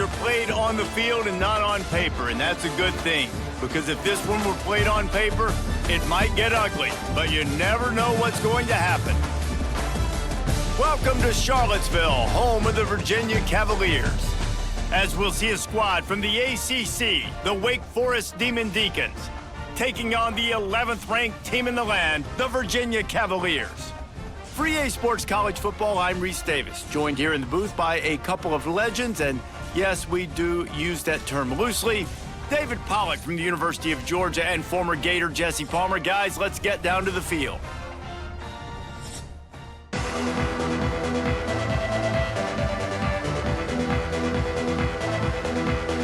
are played on the field and not on paper, and that's a good thing. Because if this one were played on paper, it might get ugly, but you never know what's going to happen. Welcome to Charlottesville, home of the Virginia Cavaliers. As we'll see a squad from the ACC, the Wake Forest Demon Deacons, taking on the 11th ranked team in the land, the Virginia Cavaliers. For EA Sports College Football, I'm Reese Davis, joined here in the booth by a couple of legends, and yes, we do use that term loosely. David Pollack from the University of Georgia and former Gator Jesse Palmer. Guys, let's get down to the field.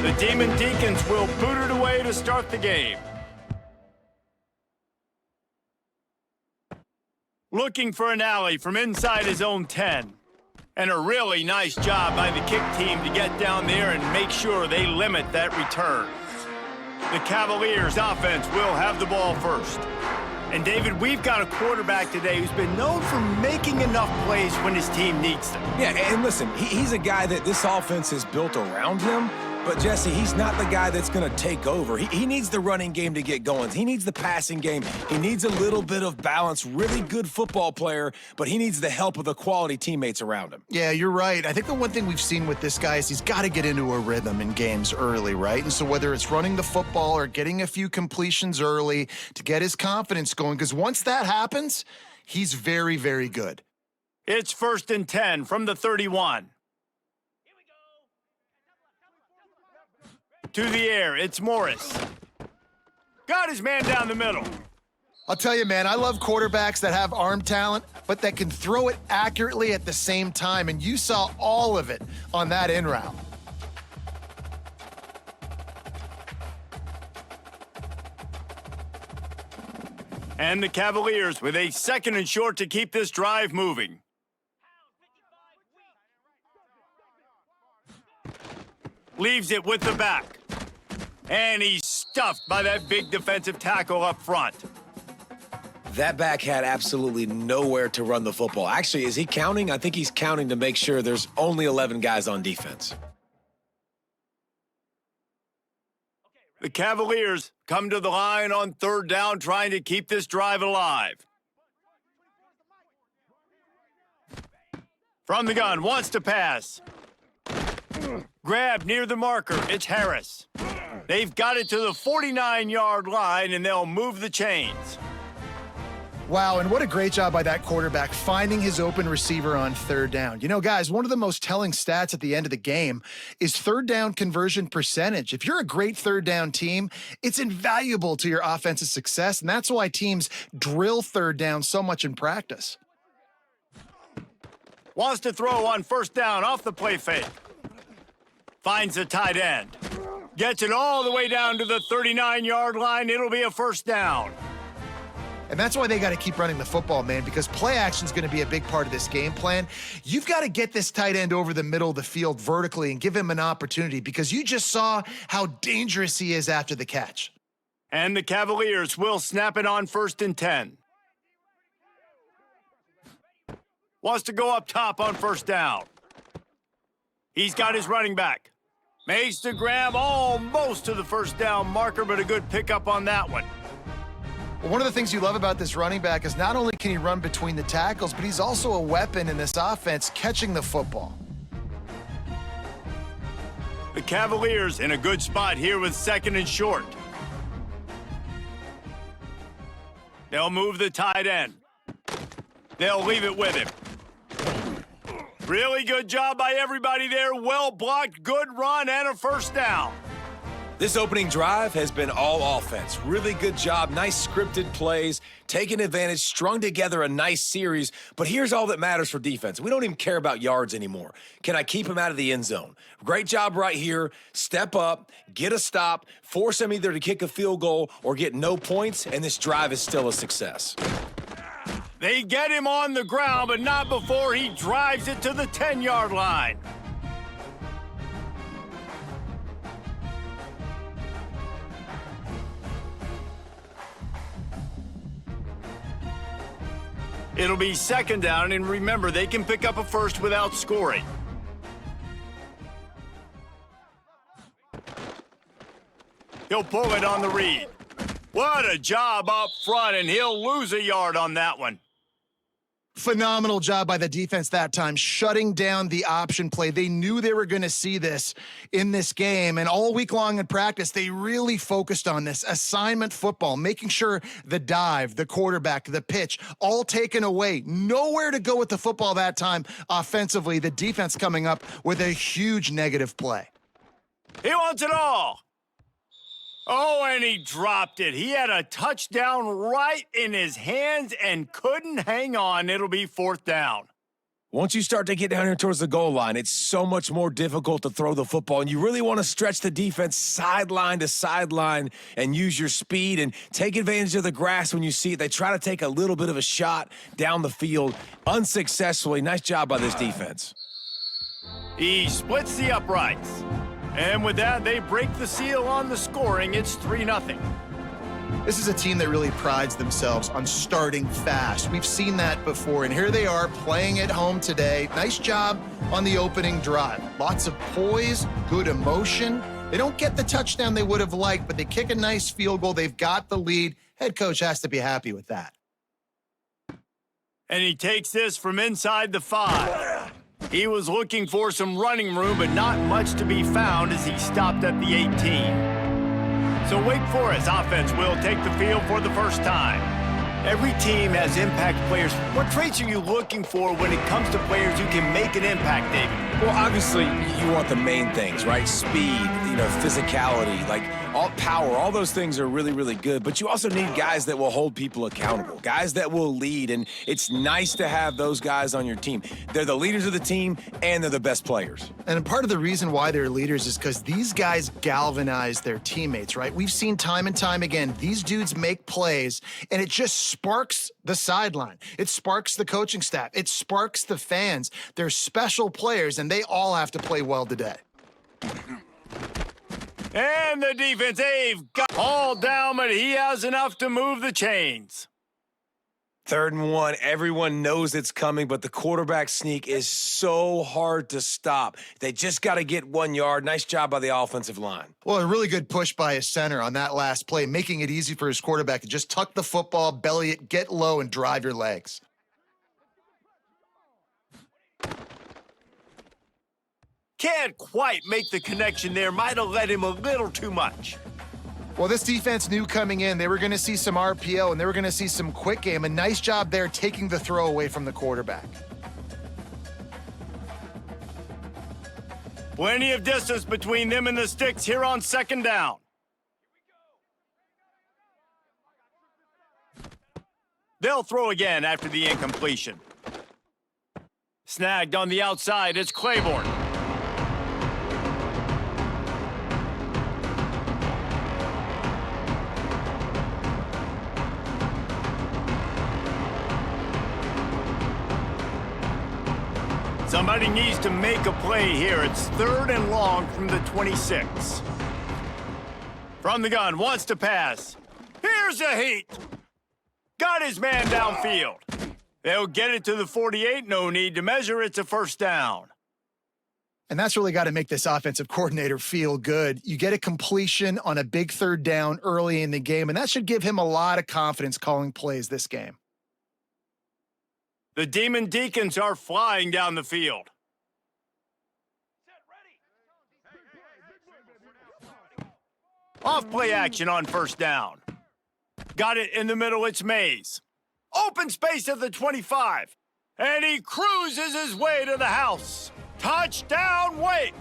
The Demon Deacons will boot it away to start the game. Looking for an alley from inside his own 10. And a really nice job by the kick team to get down there and make sure they limit that return. The Cavaliers offense will have the ball first. And David, we've got a quarterback today who's been known for making enough plays when his team needs them. Yeah, and listen, he's a guy that this offense is built around him. But, Jesse, he's not the guy that's going to take over. He needs the running game to get going. He needs the passing game. He needs a little bit of balance. Really good football player, but he needs the help of the quality teammates around him. Yeah, you're right. I think the one thing we've seen with this guy is he's got to get into a rhythm in games early, right? And so whether it's running the football or getting a few completions early to get his confidence going, because once that happens, he's very, very good. It's 1st and 10 from the 31. To the air, it's Morris. Got his man down the middle. I'll tell you, man, I love quarterbacks that have arm talent, but that can throw it accurately at the same time, and you saw all of it on that in route. And the Cavaliers with a 2nd and short to keep this drive moving. Leaves it with the back. And he's stuffed by that big defensive tackle up front. That back had absolutely nowhere to run the football. Actually, is he counting? I think he's counting to make sure there's only 11 guys on defense. The Cavaliers come to the line on 3rd down, trying to keep this drive alive. From the gun, wants to pass. Grab near the marker, it's Harris. They've got it to the 49-yard line, and they'll move the chains. Wow, and what a great job by that quarterback finding his open receiver on 3rd down. You know, guys, one of the most telling stats at the end of the game is 3rd down conversion percentage. If you're a great 3rd down team, it's invaluable to your offensive success, and that's why teams drill 3rd down so much in practice. Wants to throw on 1st down off the play fake. Finds the tight end. Gets it all the way down to the 39-yard line. It'll be a 1st down. And that's why they got to keep running the football, man, because play action is going to be a big part of this game plan. You've got to get this tight end over the middle of the field vertically and give him an opportunity, because you just saw how dangerous he is after the catch. And the Cavaliers will snap it on 1st and 10. Wants to go up top on 1st down. He's got his running back. Makes the grab almost to the 1st down marker, but a good pickup on that one. Well, one of the things you love about this running back is not only can he run between the tackles, but he's also a weapon in this offense catching the football. The Cavaliers in a good spot here with 2nd and short. They'll move the tight end. They'll leave it with him. Really good job by everybody there. Well blocked, good run, and a 1st down. This opening drive has been all offense. Really good job, nice scripted plays, taking advantage, strung together a nice series. But here's all that matters for defense. We don't even care about yards anymore. Can I keep him out of the end zone? Great job right here. Step up, get a stop, force him either to kick a field goal or get no points, and this drive is still a success. They get him on the ground, but not before he drives it to the 10-yard line. It'll be 2nd down, and remember, they can pick up a 1st without scoring. He'll pull it on the read. What a job up front, and he'll lose a yard on that one. Phenomenal job by the defense that time, shutting down the option play. They knew they were going to see this in this game, and all week long in practice, they really focused on this assignment football, making sure the dive, the quarterback, the pitch, all taken away. Nowhere to go with the football that time offensively. The defense coming up with a huge negative play. He wants it all. Oh, and he dropped it. He had a touchdown right in his hands and couldn't hang on. It'll be 4th down. Once you start to get down here towards the goal line, it's so much more difficult to throw the football, and you really want to stretch the defense sideline to sideline and use your speed and take advantage of the grass when you see it. They try to take a little bit of a shot down the field unsuccessfully. Nice job by this defense. He splits the uprights. And with that, they break the seal on the scoring. It's 3-0. This is a team that really prides themselves on starting fast. We've seen that before, and here they are playing at home today. Nice job on the opening drive. Lots of poise, good emotion. They don't get the touchdown they would have liked, but they kick a nice field goal. They've got the lead. Head coach has to be happy with that. And he takes this from inside the 5. He was looking for some running room, but not much to be found as he stopped at the 18. So Wake Forest offense will take the field for the first time. Every team has impact players. What traits are you looking for when it comes to players who can make an impact, David? Well, obviously, you want the main things, right? Speed, physicality, like all power, all those things are really, really good. But you also need guys that will hold people accountable, guys that will lead. And it's nice to have those guys on your team. They're the leaders of the team, and they're the best players. And part of the reason why they're leaders is because these guys galvanize their teammates, right? We've seen time and time again, these dudes make plays, and it just sparks the sideline. It sparks the coaching staff. It sparks the fans. They're special players, and they all have to play well today. And the defense, they've got all down, but he has enough to move the chains. 3rd and 1, everyone knows it's coming, but the quarterback sneak is so hard to stop. They just got to get 1 yard. Nice job by the offensive line. Well, a really good push by his center on that last play, making it easy for his quarterback to just tuck the football, belly it, get low, and drive your legs. Can't quite make the connection there. Might have let him a little too much. Well, this defense knew coming in they were going to see some RPO and they were going to see some quick game. A nice job there taking the throw away from the quarterback. Plenty of distance between them and the sticks here on 2nd down. They'll throw again after the incompletion. Snagged on the outside, it's Claiborne. Somebody needs to make a play here. It's 3rd and long from the 26. From the gun, wants to pass. Here's a heat. Got his man downfield. They'll get it to the 48. No need to measure. It's a 1st down. And that's really got to make this offensive coordinator feel good. You get a completion on a big 3rd down early in the game, and that should give him a lot of confidence calling plays this game. The Demon Deacons are flying down the field. Off play action on 1st down. Got it in the middle, it's Mays. Open space at the 25. And he cruises his way to the house. Touchdown, Wake!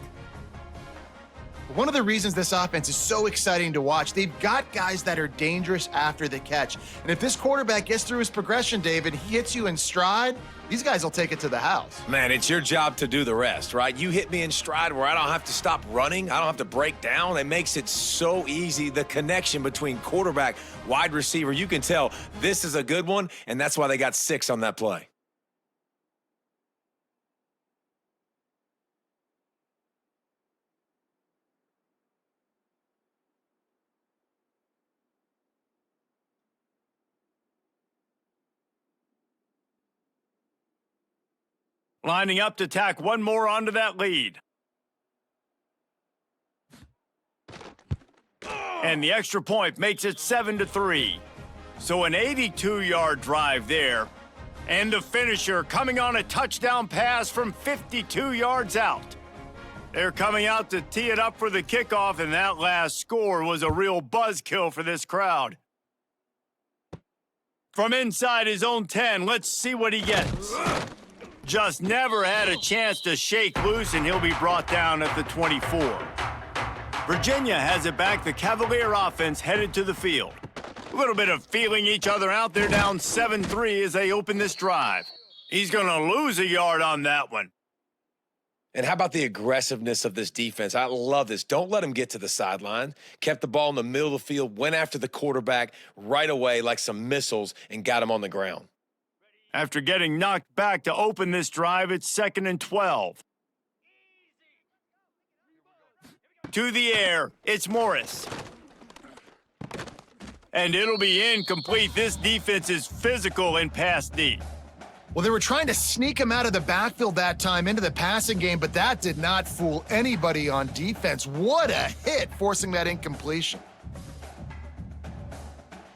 One of the reasons this offense is so exciting to watch, they've got guys that are dangerous after the catch. And if this quarterback gets through his progression, David, he hits you in stride, these guys will take it to the house. Man, it's your job to do the rest, right? You hit me in stride where I don't have to stop running. I don't have to break down. It makes it so easy. The connection between quarterback, wide receiver, you can tell this is a good one, and that's why they got 6 on that play. Lining up to tack one more onto that lead. And the extra point makes it 7-3. So an 82-yard drive there. And the finisher coming on a touchdown pass from 52 yards out. They're coming out to tee it up for the kickoff, and that last score was a real buzzkill for this crowd. From inside his own 10, let's see what he gets. Just never had a chance to shake loose, and he'll be brought down at the 24. Virginia has it back. The Cavalier offense headed to the field. A little bit of feeling each other out. They're down 7-3 as they open this drive. He's going to lose a yard on that one. And how about the aggressiveness of this defense? I love this. Don't let him get to the sideline. Kept the ball in the middle of the field, went after the quarterback right away like some missiles, and got him on the ground. After getting knocked back to open this drive, it's 2nd and 12. To the air, it's Morris. And it'll be incomplete. This defense is physical and pass deep. Well, they were trying to sneak him out of the backfield that time into the passing game, but that did not fool anybody on defense. What a hit, forcing that incompletion.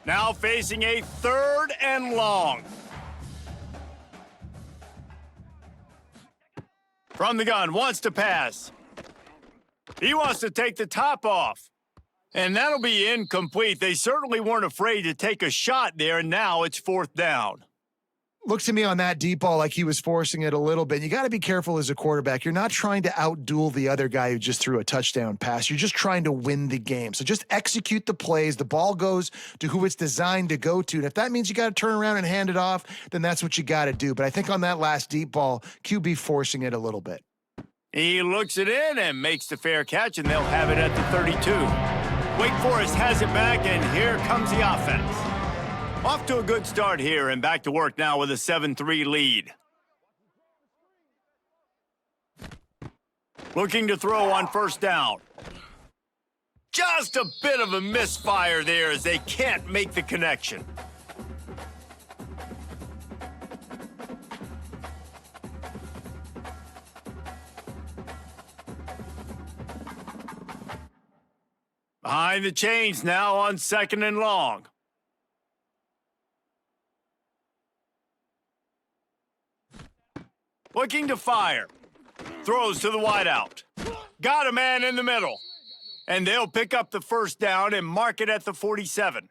Now facing a 3rd and long. From the gun, wants to pass. He wants to take the top off. And that'll be incomplete. They certainly weren't afraid to take a shot there, and now it's 4th down. Looked to me on that deep ball like he was forcing it a little bit. You got to be careful as a quarterback. You're not trying to outduel the other guy who just threw a touchdown pass. You're just trying to win the game. So just execute the plays. The ball goes to who it's designed to go to. And if that means you got to turn around and hand it off, then that's what you got to do. But I think on that last deep ball, QB forcing it a little bit. He looks it in and makes the fair catch, and they'll have it at the 32. Wake Forest has it back, and here comes the offense. Off to a good start here, and back to work now with a 7-3 lead. Looking to throw on 1st down. Just a bit of a misfire there as they can't make the connection. Behind the chains now on 2nd and long. Looking to fire. Throws to the wideout. Got a man in the middle. And they'll pick up the 1st down and mark it at the 47.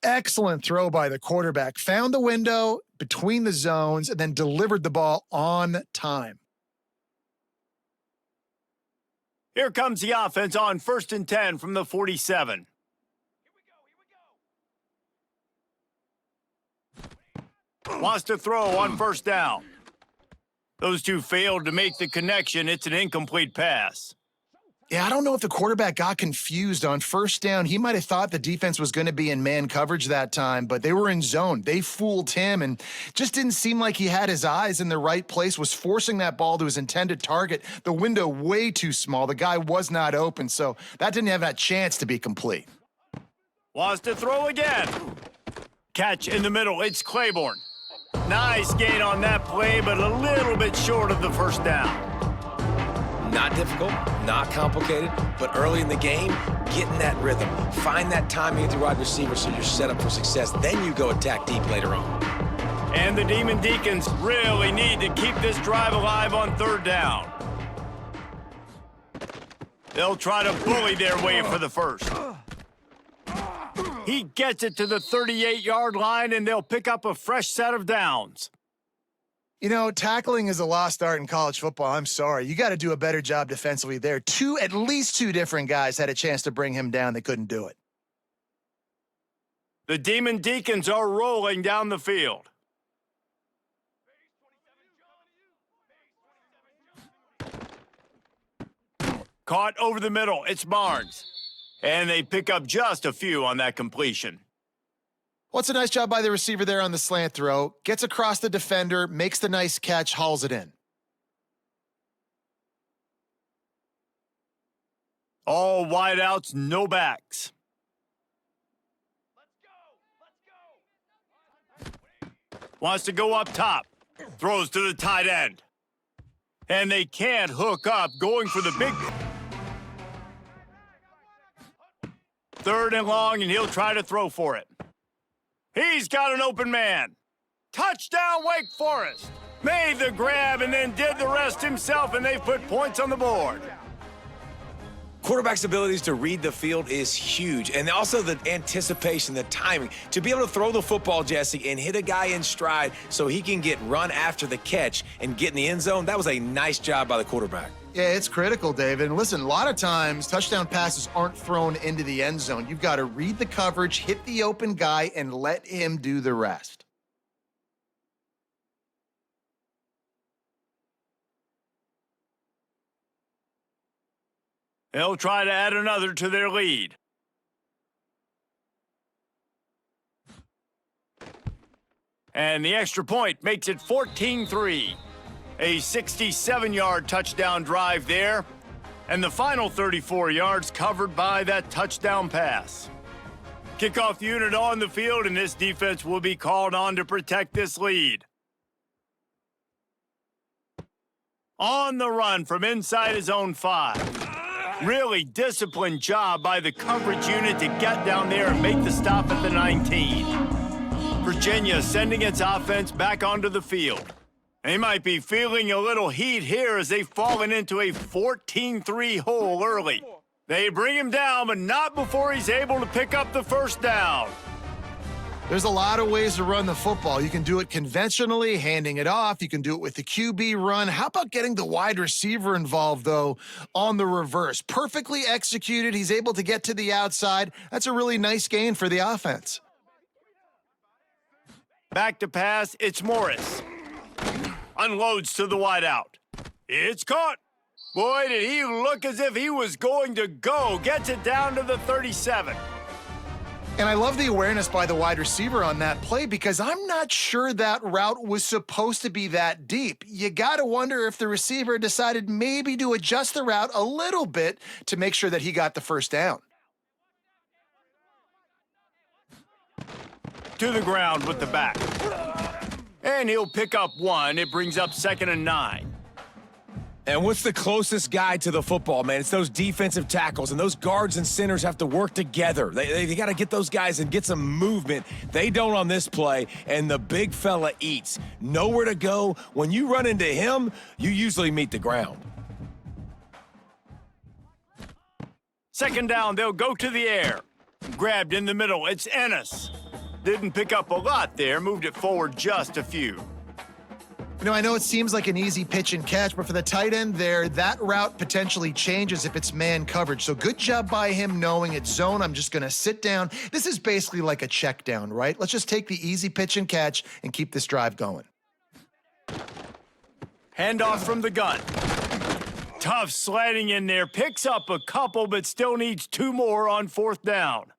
Excellent throw by the quarterback. Found the window between the zones and then delivered the ball on time. Here comes the offense on 1st and 10 from the 47. Wants to throw on 1st down. Those two failed to make the connection. It's an incomplete pass. Yeah, I don't know if the quarterback got confused on 1st down. He might have thought the defense was going to be in man coverage that time, but they were in zone. They fooled him and just didn't seem like he had his eyes in the right place, was forcing that ball to his intended target. The window way too small. The guy was not open, so that didn't have that chance to be complete. Wants to throw again. Catch in the middle. It's Claiborne. Nice gain on that play, but a little bit short of the 1st down. Not difficult, not complicated, but early in the game, get in that rhythm. Find that timing at the wide receiver so you're set up for success. Then you go attack deep later on. And the Demon Deacons really need to keep this drive alive on 3rd down. They'll try to bully their way for the 1st. He gets it to the 38-yard line, and they'll pick up a fresh set of downs. You know, tackling is a lost art in college football. I'm sorry. You got to do a better job defensively there. At least two different guys had a chance to bring him down. They couldn't do it. The Demon Deacons are rolling down the field. Caught over the middle. It's Barnes. And they pick up just a few on that completion. Well, it's a nice job by the receiver there on the slant throw. Gets across the defender, makes the nice catch, hauls it in. All wideouts, no backs. Wants to go up top. Throws to the tight end. And they can't hook up, going for the big... 3rd and long, and he'll try to throw for it. He's got an open man. Touchdown, Wake Forest. Made the grab and then did the rest himself, and they've put points on the board. Quarterback's abilities to read the field is huge, and also the anticipation, the timing. To be able to throw the football, Jesse, and hit a guy in stride so he can get run after the catch and get in the end zone, that was a nice job by the quarterback. Yeah, it's critical, David. And listen, a lot of times touchdown passes aren't thrown into the end zone. You've got to read the coverage, hit the open guy, and let him do the rest. They'll try to add another to their lead. And the extra point makes it 14-3. A 67-yard touchdown drive there, and the final 34 yards covered by that touchdown pass. Kickoff unit on the field, and this defense will be called on to protect this lead. On the run from inside his own 5. Really disciplined job by the coverage unit to get down there and make the stop at the 19. Virginia sending its offense back onto the field. They might be feeling a little heat here as they've fallen into a 14-3 hole early. They bring him down, but not before he's able to pick up the first down. There's a lot of ways to run the football. You can do it conventionally, handing it off. You can do it with the QB run. How about getting the wide receiver involved, though, on the reverse? Perfectly executed. He's able to get to the outside. That's a really nice gain for the offense. Back to pass, it's Morris. Unloads to the wideout. It's caught. Boy, did he look as if he was going to go. Gets it down to the 37. And I love the awareness by the wide receiver on that play because I'm not sure that route was supposed to be that deep. You got to wonder if the receiver decided maybe to adjust the route a little bit to make sure that he got the first down. To the ground with the back. And he'll pick up 1. It brings up 2nd and 9. And what's the closest guy to the football, man? It's those defensive tackles, and those guards and centers have to work together. They got to get those guys and get some movement. They don't on this play, and the big fella eats. Nowhere to go. When you run into him, you usually meet the ground. 2nd down, they'll go to the air. Grabbed in the middle, it's Ennis. Didn't pick up a lot there, moved it forward just a few. You know, I know it seems like an easy pitch and catch, but for the tight end there, that route potentially changes if it's man coverage. So good job by him knowing it's zone. I'm just going to sit down. This is basically like a check down, right? Let's just take the easy pitch and catch and keep this drive going. Handoff from the gun. Tough sliding in there. Picks up a couple, but still needs 2 more on 4th down.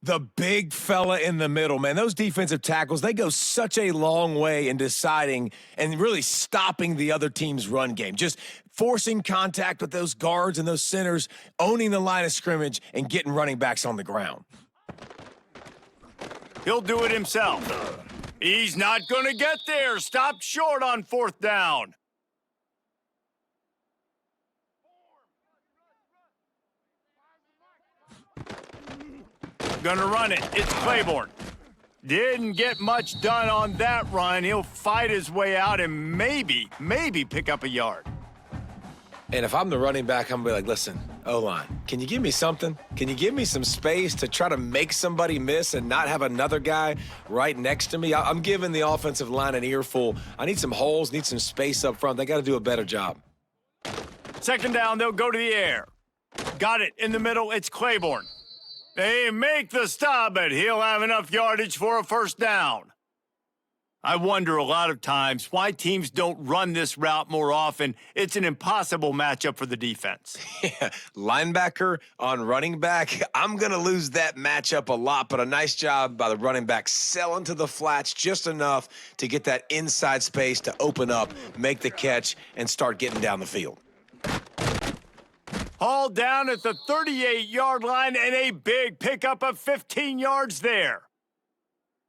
The big fella in the middle, man. Those defensive tackles, they go such a long way in deciding and really stopping the other team's run game. Just forcing contact with those guards and those centers, owning the line of scrimmage, and getting running backs on the ground. He'll do it himself. He's not going to get there. Stopped short on 4th down. Gonna run it. It's Claiborne. Didn't get much done on that run. He'll fight his way out and maybe pick up a yard. And if I'm the running back, I'm gonna be like, listen, O-line, can you give me something? Can you give me some space to try to make somebody miss and not have another guy right next to me? I'm giving the offensive line an earful. I need some holes, need some space up front. They got to do a better job. 2nd down, they'll go to the air. Got it in the middle. It's Claiborne. They make the stop, but he'll have enough yardage for a 1st down. I wonder a lot of times why teams don't run this route more often. It's an impossible matchup for the defense. Yeah, linebacker on running back. I'm going to lose that matchup a lot, but a nice job by the running back selling to the flats just enough to get that inside space to open up, make the catch, and start getting down the field. Hauled down at the 38-yard line and a big pickup of 15 yards there.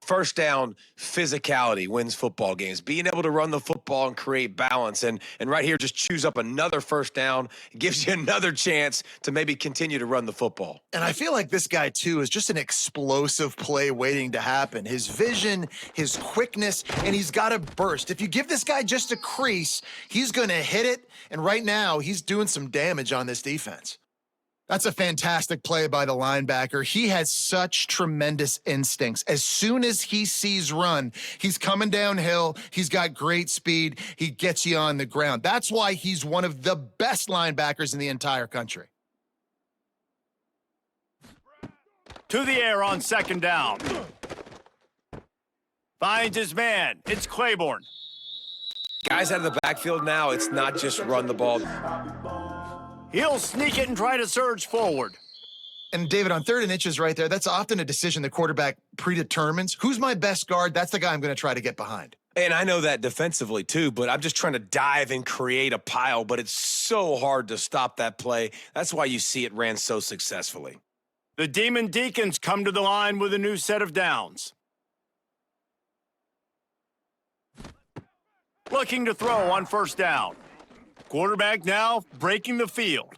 First down physicality wins football games. Being able to run the football and create balance. And right here, just choose up another first down. It gives you another chance to maybe continue to run the football. And I feel like this guy, too, is just an explosive play waiting to happen. His vision, his quickness, and he's got a burst. If you give this guy just a crease, he's going to hit it. And right now, he's doing some damage on this defense. That's a fantastic play by the linebacker. He has such tremendous instincts. As soon as he sees run, he's coming downhill. He's got great speed. He gets you on the ground. That's why he's one of the best linebackers in the entire country. To the air on second down. Finds his man. It's Claiborne. Guys out of the backfield now, it's not just run the ball. He'll sneak it and try to surge forward. And David, on 3rd and inches right there, that's often a decision the quarterback predetermines. Who's my best guard? That's the guy I'm going to try to get behind. And I know that defensively too, but I'm just trying to dive and create a pile, but it's so hard to stop that play. That's why you see it ran so successfully. The Demon Deacons come to the line with a new set of downs. Looking to throw on first down. Quarterback now breaking the field.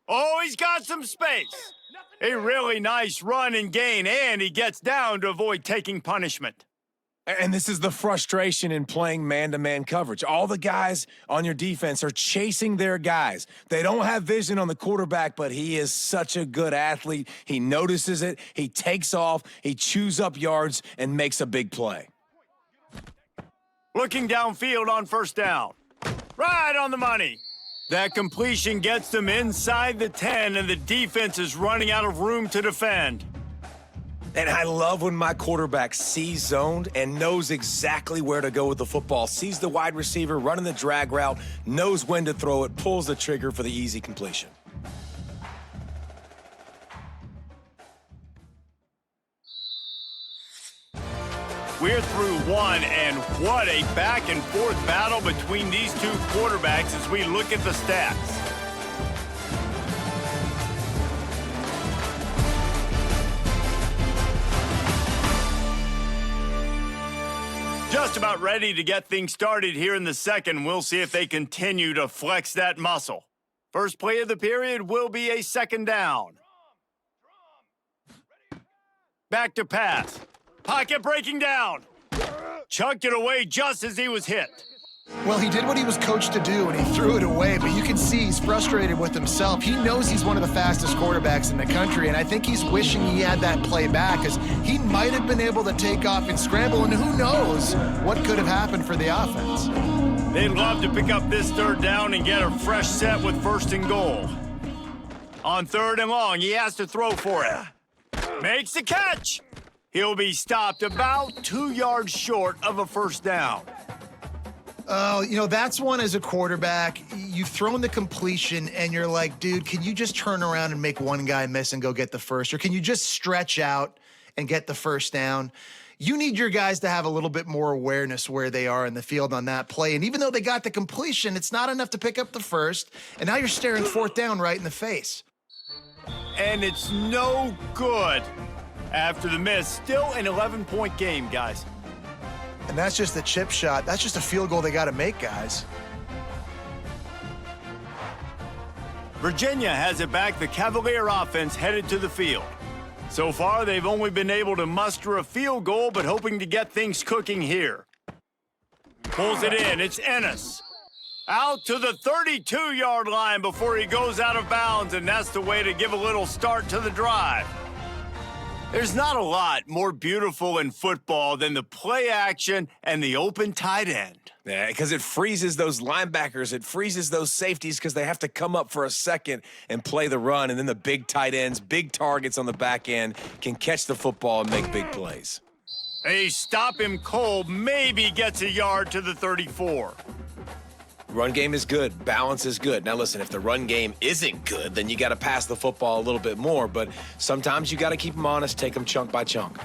Oh, he's got some space. A really nice run and gain, and he gets down to avoid taking punishment. And this is the frustration in playing man-to-man coverage. All the guys on your defense are chasing their guys. They don't have vision on the quarterback, but he is such a good athlete. He notices it, he takes off, he chews up yards, and makes a big play. Looking downfield on first down. Right on the money. That completion gets them inside the 10, and the defense is running out of room to defend. And I love when my quarterback sees zoned and knows exactly where to go with the football, sees the wide receiver running the drag route, knows when to throw it, pulls the trigger for the easy completion. We're through one, and what a back-and-forth battle between these two quarterbacks as we look at the stats. Just about ready to get things started here in the second. We'll see if they continue to flex that muscle. First play of the period will be a second down. Back to pass. Pocket breaking down. Chucked it away just as he was hit. Well, he did what he was coached to do, and he threw it away, but you can see he's frustrated with himself. He knows he's one of the fastest quarterbacks in the country, and I think he's wishing he had that play back, because he might have been able to take off and scramble, and who knows what could have happened for the offense. They'd love to pick up this third down and get a fresh set with 1st and goal. On 3rd and long, he has to throw for it. Makes the catch. He'll be stopped about 2 yards short of a first down. Oh, you know, that's one as a quarterback. You've thrown the completion, and you're like, dude, can you just turn around and make one guy miss and go get the first? Or can you just stretch out and get the first down? You need your guys to have a little bit more awareness where they are in the field on that play. And even though they got the completion, it's not enough to pick up the first. And now you're staring 4th down right in the face. And it's no good. After the miss, still an 11-point game, guys. And that's just the chip shot. That's just a field goal they got to make, guys. Virginia has it back. The Cavalier offense headed to the field. So far, they've only been able to muster a field goal, but hoping to get things cooking here. Pulls it in. It's Ennis. Out to the 32-yard line before he goes out of bounds, and that's the way to give a little start to the drive. There's not a lot more beautiful in football than the play action and the open tight end. Yeah, because it freezes those linebackers. It freezes those safeties because they have to come up for a second and play the run. And then the big tight ends, big targets on the back end can catch the football and make big plays. They stop him cold, maybe gets a yard to the 34. Run game is good. Balance is good. Now, listen, if the run game isn't good, then you got to pass the football a little bit more. But sometimes you got to keep them honest, take them chunk by chunk.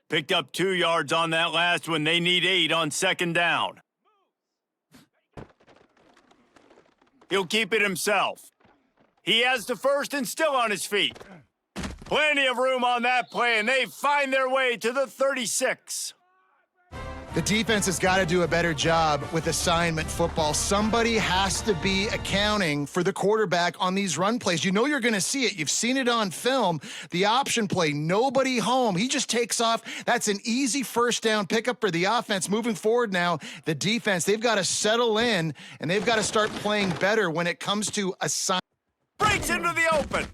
Picked up 2 yards on that last one. They need 8 on second down. He'll keep it himself. He has the first and still on his feet. Plenty of room on that play, and they find their way to the 36. The defense has got to do a better job with assignment football. Somebody has to be accounting for the quarterback on these run plays. You know you're going to see it. You've seen it on film. The option play, nobody home. He just takes off. That's an easy first down pickup for the offense. Moving forward now, the defense, they've got to settle in, and they've got to start playing better when it comes to assignment. Breaks into the open.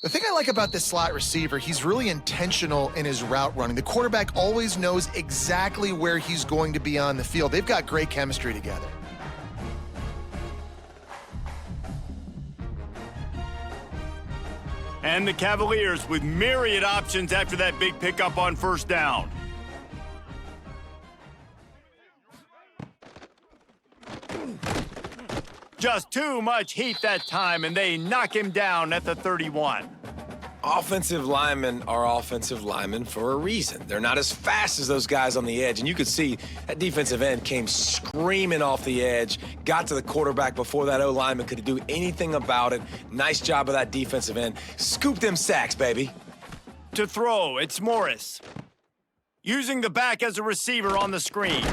The thing I like about this slot receiver, he's really intentional in his route running. The quarterback always knows exactly where he's going to be on the field. They've got great chemistry together. And the Cavaliers with myriad options after that big pickup on first down. Just too much heat that time, and they knock him down at the 31. Offensive linemen are offensive linemen for a reason. They're not as fast as those guys on the edge, and you could see that defensive end came screaming off the edge, got to the quarterback before that O-lineman could do anything about it. Nice job of that defensive end. Scoop them sacks, baby. To throw, it's Morris. Using the back as a receiver on the screen.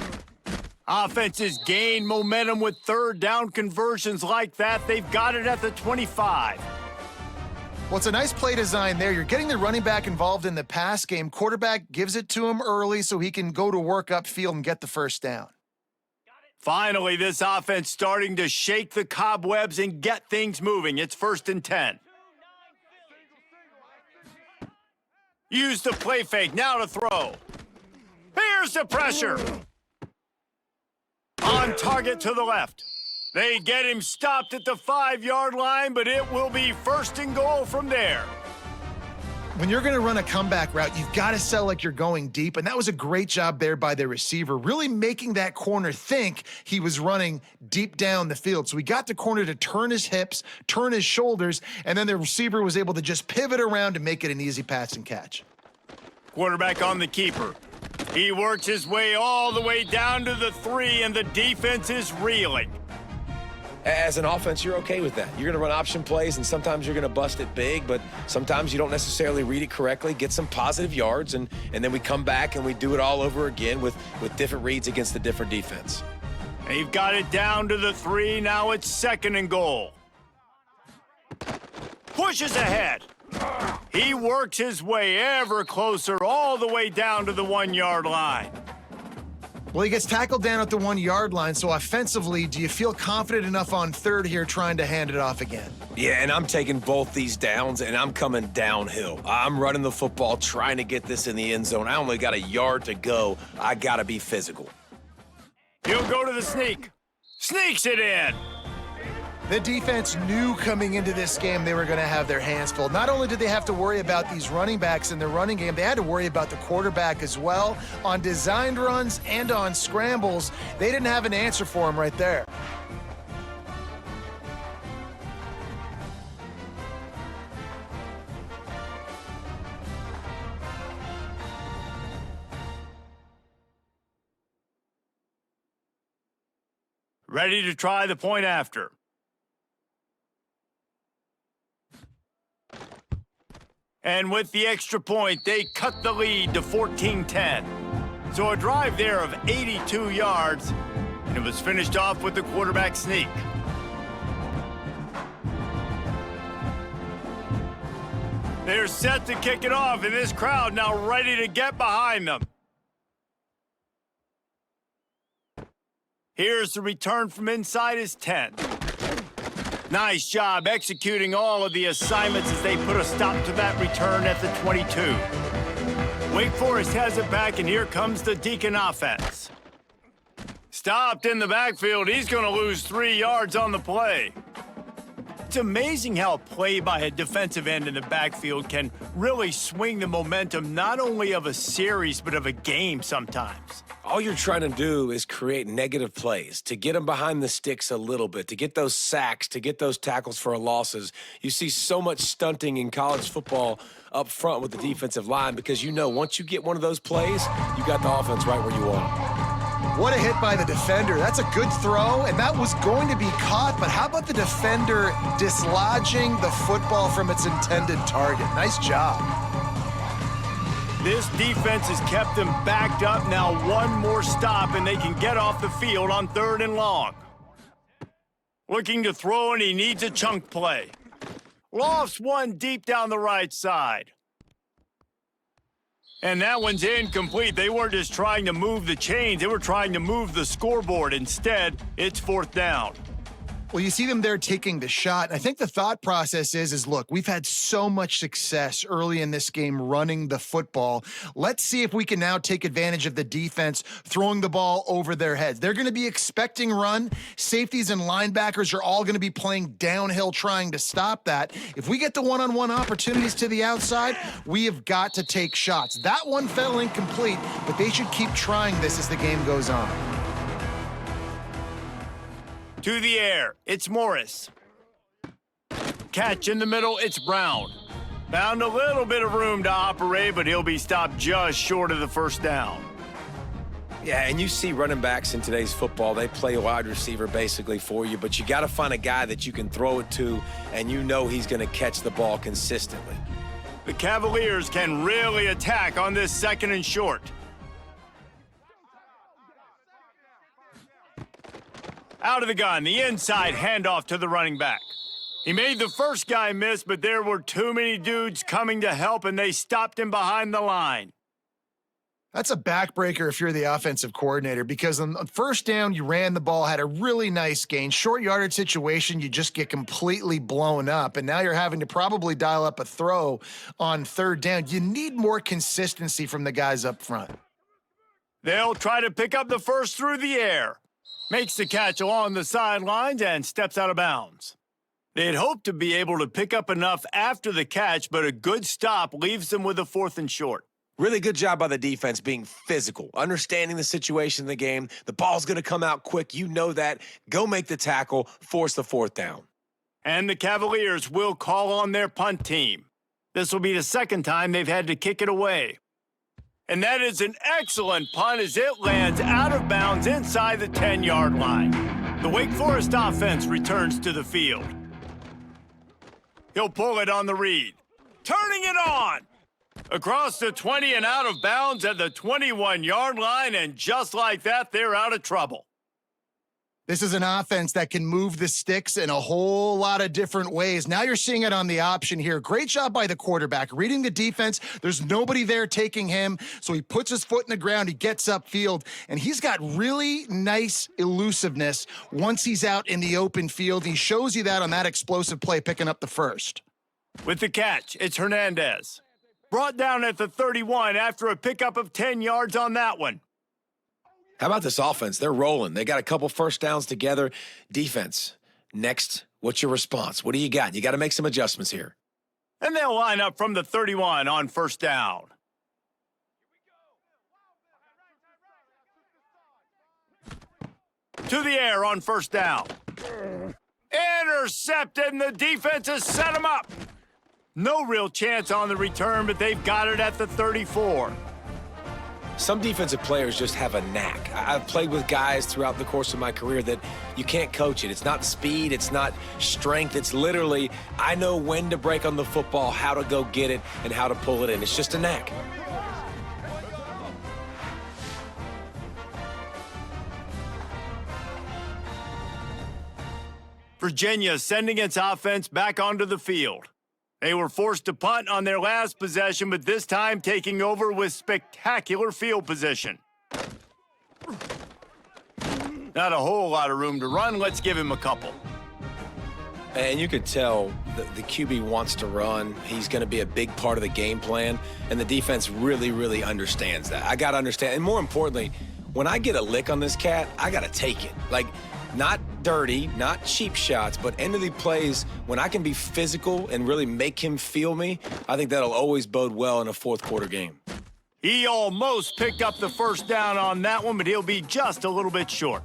Offenses gain momentum with third down conversions like that. They've got it at the 25. Well, it's a nice play design there. You're getting the running back involved in the pass game. Quarterback gives it to him early so he can go to work upfield and get the first down. Finally, this offense starting to shake the cobwebs and get things moving. It's 1st and 10. Use the play fake, now to throw. Here's the pressure. On target to the left. They get him stopped at the 5-yard line, but it will be 1st and goal from there. When you're going to run a comeback route, you've got to sell like you're going deep, and that was a great job there by the receiver, really making that corner think he was running deep down the field. So he got the corner to turn his hips, turn his shoulders, and then the receiver was able to just pivot around and make it an easy pass and catch. Quarterback on the keeper. He works his way all the way down to the 3, and the defense is reeling. As an offense, you're okay with that. You're going to run option plays, and sometimes you're going to bust it big, but sometimes you don't necessarily read it correctly, get some positive yards, and then we come back and we do it all over again with different reads against the different defense. They've got it down to the 3. Now it's 2nd and goal. Pushes ahead. He works his way ever closer all the way down to the 1-yard line. Well, he gets tackled down at the 1-yard line, so offensively, do you feel confident enough on 3rd here trying to hand it off again? Yeah, and I'm taking both these downs, and I'm coming downhill. I'm running the football, trying to get this in the end zone. I only got a yard to go. I got to be physical. He'll go to the sneak. Sneaks it in. The defense knew coming into this game they were going to have their hands full. Not only did they have to worry about these running backs in the running game, they had to worry about the quarterback as well. On designed runs and on scrambles, they didn't have an answer for him right there. Ready to try the point after. And with the extra point, they cut the lead to 14-10. So a drive there of 82 yards, and it was finished off with the quarterback sneak. They're set to kick it off, and this crowd now ready to get behind them. Here's the return from inside his 10. Nice job executing all of the assignments as they put a stop to that return at the 22. Wake Forest has it back, and here comes the Decon offense. Stopped in the backfield. He's going to lose 3 yards on the play. It's amazing how a play by a defensive end in the backfield can really swing the momentum not only of a series, but of a game sometimes. All you're trying to do is create negative plays, to get them behind the sticks a little bit, to get those sacks, to get those tackles for losses. You see so much stunting in college football up front with the defensive line because you know once you get one of those plays, you got the offense right where you want it. What a hit by the defender. That's a good throw, and that was going to be caught, but how about the defender dislodging the football from its intended target? Nice job. This defense has kept them backed up. Now one more stop, and they can get off the field on 3rd and long. Looking to throw, and he needs a chunk play. Lofts one deep down the right side. And that one's incomplete. They weren't just trying to move the chains. They were trying to move the scoreboard. Instead, it's 4th down. Well, you see them there taking the shot. I think the thought process is look, we've had so much success early in this game running the football. Let's see if we can now take advantage of the defense throwing the ball over their heads. They're going to be expecting run. Safeties and linebackers are all going to be playing downhill trying to stop that. If we get the one-on-one opportunities to the outside, we have got to take shots. That one fell incomplete, but they should keep trying this as the game goes on. To the air, it's Morris. Catch in the middle, it's Brown. Found a little bit of room to operate, but he'll be stopped just short of the 1st down. Yeah, and you see running backs in today's football, they play wide receiver basically for you, but you got to find a guy that you can throw it to, and you know he's going to catch the ball consistently. The Cavaliers can really attack on this 2nd and short. Out of the gun, the inside handoff to the running back. He made the first guy miss, but there were too many dudes coming to help, and they stopped him behind the line. That's a backbreaker if you're the offensive coordinator, because on 1st down, you ran the ball, had a really nice gain. Short yardage situation, you just get completely blown up, and now you're having to probably dial up a throw on 3rd down. You need more consistency from the guys up front. They'll try to pick up the first through the air. Makes the catch along the sidelines and steps out of bounds. They'd hoped to be able to pick up enough after the catch, but a good stop leaves them with a 4th and short. Really good job by the defense being physical, understanding the situation in the game. The ball's going to come out quick. You know that. Go make the tackle, force the 4th down. And the Cavaliers will call on their punt team. This will be the 2nd time they've had to kick it away. And that is an excellent punt as it lands out of bounds inside the 10-yard line. The Wake Forest offense returns to the field. He'll pull it on the read. Turning it on! Across the 20 and out of bounds at the 21-yard line, and just like that, they're out of trouble. This is an offense that can move the sticks in a whole lot of different ways. Now you're seeing it on the option here. Great job by the quarterback. Reading the defense, there's nobody there taking him, so he puts his foot in the ground, he gets upfield, and he's got really nice elusiveness once he's out in the open field. He shows you that on that explosive play, picking up the 1st. With the catch, it's Hernandez. Brought down at the 31 after a pickup of 10 yards on that one. How about this offense? They're rolling. They got a couple 1st downs together. Defense, next, what's your response? What do you got? You got to make some adjustments here. And they'll line up from the 31 on 1st down. To the air on 1st down. Intercepted, and the defense has set him up. No real chance on the return, but they've got it at the 34. Some defensive players just have a knack. I've played with guys throughout the course of my career that you can't coach it. It's not speed, it's not strength. It's literally, I know when to break on the football, how to go get it, and how to pull it in. It's just a knack. Virginia sending its offense back onto the field. They were forced to punt on their last possession, but this time taking over with spectacular field position. Not a whole lot of room to run. Let's give him a couple. And you could tell the QB wants to run. He's going to be a big part of the game plan, and the defense really, really understands that. I got to understand, and more importantly, when I get a lick on this cat, I got to take it. Like, not dirty, not cheap shots, but end of the plays, when I can be physical and really make him feel me, I think that'll always bode well in a 4th quarter game. He almost picked up the 1st down on that one, but he'll be just a little bit short.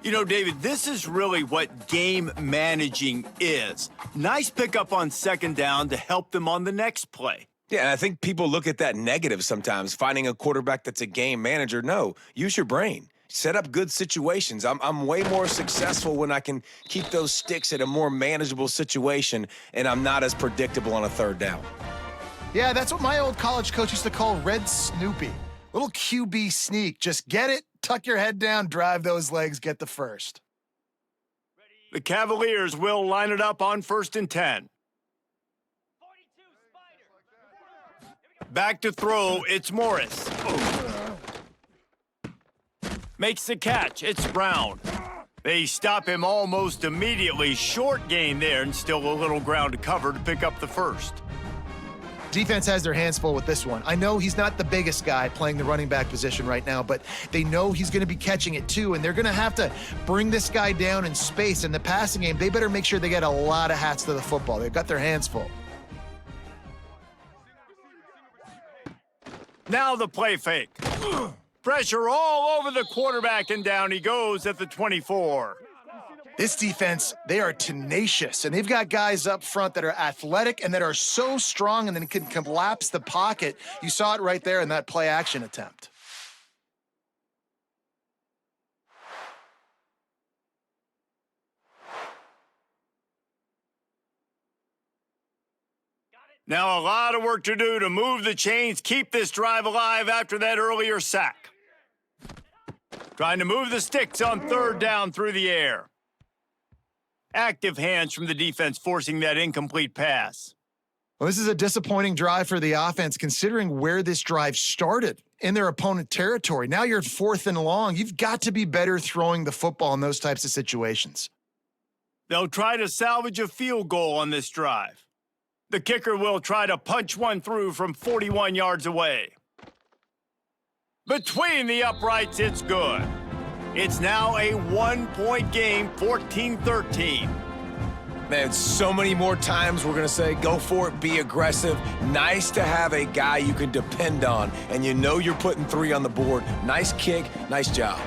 You know, David, this is really what game managing is. Nice pickup on 2nd down to help them on the next play. Yeah, and I think people look at that negative sometimes, finding a quarterback that's a game manager. No, use your brain. Set up good situations. I'm way more successful when I can keep those sticks at a more manageable situation, and I'm not as predictable on a third down. Yeah, that's what my old college coach used to call Red Snoopy. Little QB sneak. Just get it, tuck your head down, drive those legs, get the first. The Cavaliers will line it up on 1st and 10. Back to throw, it's Morris. Makes the catch, it's Brown. They stop him almost immediately. Short gain there, and still a little ground to cover to pick up the first. Defense has their hands full with this one. I know he's not the biggest guy playing the running back position right now, but they know he's going to be catching it too, and they're going to have to bring this guy down in space. In the passing game, they better make sure they get a lot of hats to the football. They've got their hands full. Now the play fake. Pressure all over the quarterback, and down he goes at the 24. This defense, they are tenacious, and they've got guys up front that are athletic and that are so strong and then can collapse the pocket. You saw it right there in that play action attempt. Now a lot of work to do to move the chains, keep this drive alive after that earlier sack. Trying to move the sticks on 3rd down through the air. Active hands from the defense forcing that incomplete pass. Well, this is a disappointing drive for the offense considering where this drive started in their opponent territory. Now you're at 4th and long. You've got to be better throwing the football in those types of situations. They'll try to salvage a field goal on this drive. The kicker will try to punch one through from 41 yards away. Between the uprights, it's good. It's now a 1-point game, 14-13. Man, so many more times we're going to say, go for it, be aggressive. Nice to have a guy you can depend on, and you know you're putting 3 on the board. Nice kick, nice job.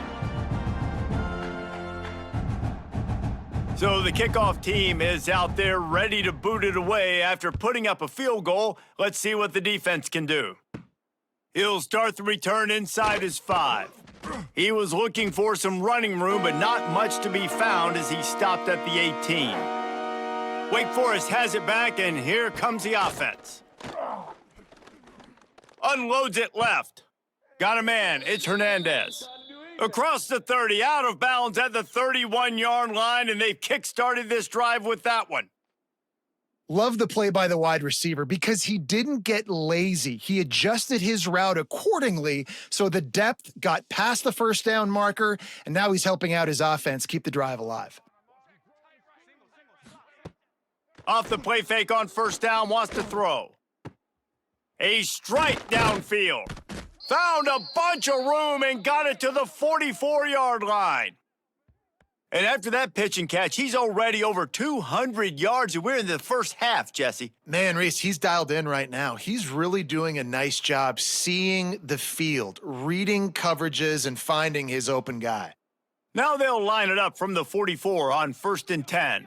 So the kickoff team is out there ready to boot it away after putting up a field goal. Let's see what the defense can do. He'll start the return inside his 5. He was looking for some running room, but not much to be found as he stopped at the 18. Wake Forest has it back, and here comes the offense. Unloads it left. Got a man, it's Hernandez. Across the 30, out of bounds at the 31-yard line, and they've kick-started this drive with that one. Love the play by the wide receiver because he didn't get lazy. He adjusted his route accordingly, so the depth got past the 1st down marker, and now he's helping out his offense keep the drive alive. Off the play fake on 1st down, wants to throw. A strike downfield. Found a bunch of room and got it to the 44-yard line. And after that pitch and catch, he's already over 200 yards, and we're in the first half, Jesse. Man, Reese, he's dialed in right now. He's really doing a nice job seeing the field, reading coverages, and finding his open guy. Now they'll line it up from the 44 on 1st and 10.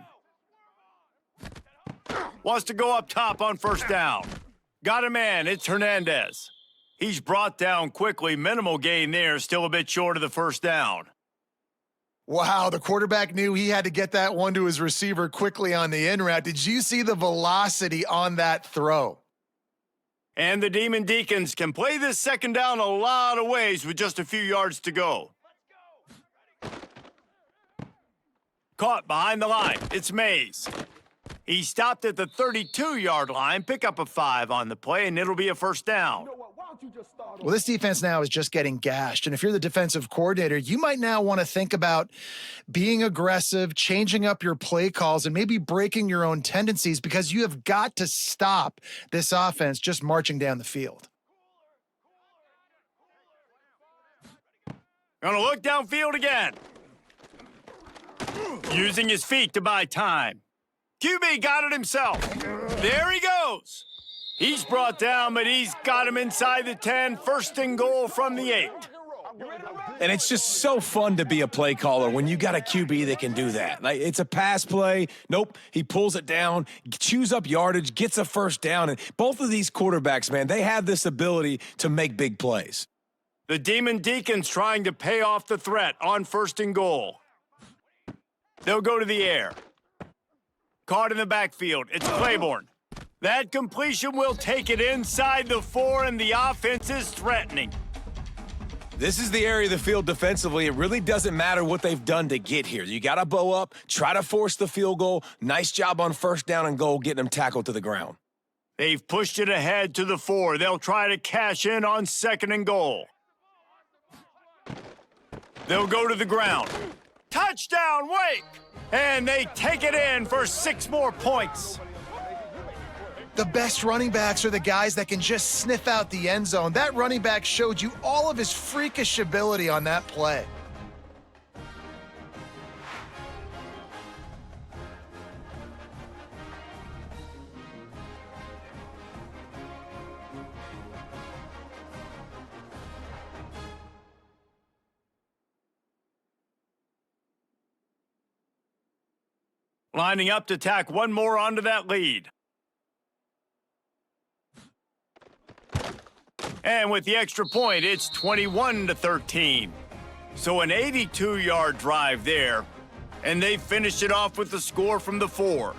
Wants to go up top on 1st down. Got a man, it's Hernandez. He's brought down quickly. Minimal gain there, still a bit short of the 1st down. Wow, the quarterback knew he had to get that one to his receiver quickly on the in route. Did you see the velocity on that throw? And the Demon Deacons can play this 2nd down a lot of ways with just a few yards to go. Caught behind the line, it's Mays. He stopped at the 32-yard line, pick up a 5 on the play, and it'll be a 1st down. Well, this defense now is just getting gashed. And if you're the defensive coordinator, you might now want to think about being aggressive, changing up your play calls, and maybe breaking your own tendencies because you have got to stop this offense just marching down the field. Gonna look downfield again. Using his feet to buy time. QB got it himself. There he goes. He's brought down, but he's got him inside the 10. 1st and goal from the 8. And it's just so fun to be a play caller when you got a QB that can do that. Like, it's a pass play. Nope, he pulls it down, chews up yardage, gets a first down. And both of these quarterbacks, man, they have this ability to make big plays. The Demon Deacon's trying to pay off the threat on 1st and goal. They'll go to the air. Caught in the backfield. It's Claiborne. That completion will take it inside the 4, and the offense is threatening. This is the area of the field defensively. It really doesn't matter what they've done to get here. You got to bow up, try to force the field goal. Nice job on 1st down and goal, getting them tackled to the ground. They've pushed it ahead to the 4. They'll try to cash in on 2nd and goal. They'll go to the ground. Touchdown, Wake! And they take it in for 6 more points. The best running backs are the guys that can just sniff out the end zone. That running back showed you all of his freakish ability on that play. Lining up to tack one more onto that lead. And with the extra point, it's 21-13. So an 82-yard drive there, and they finished it off with the score from the 4.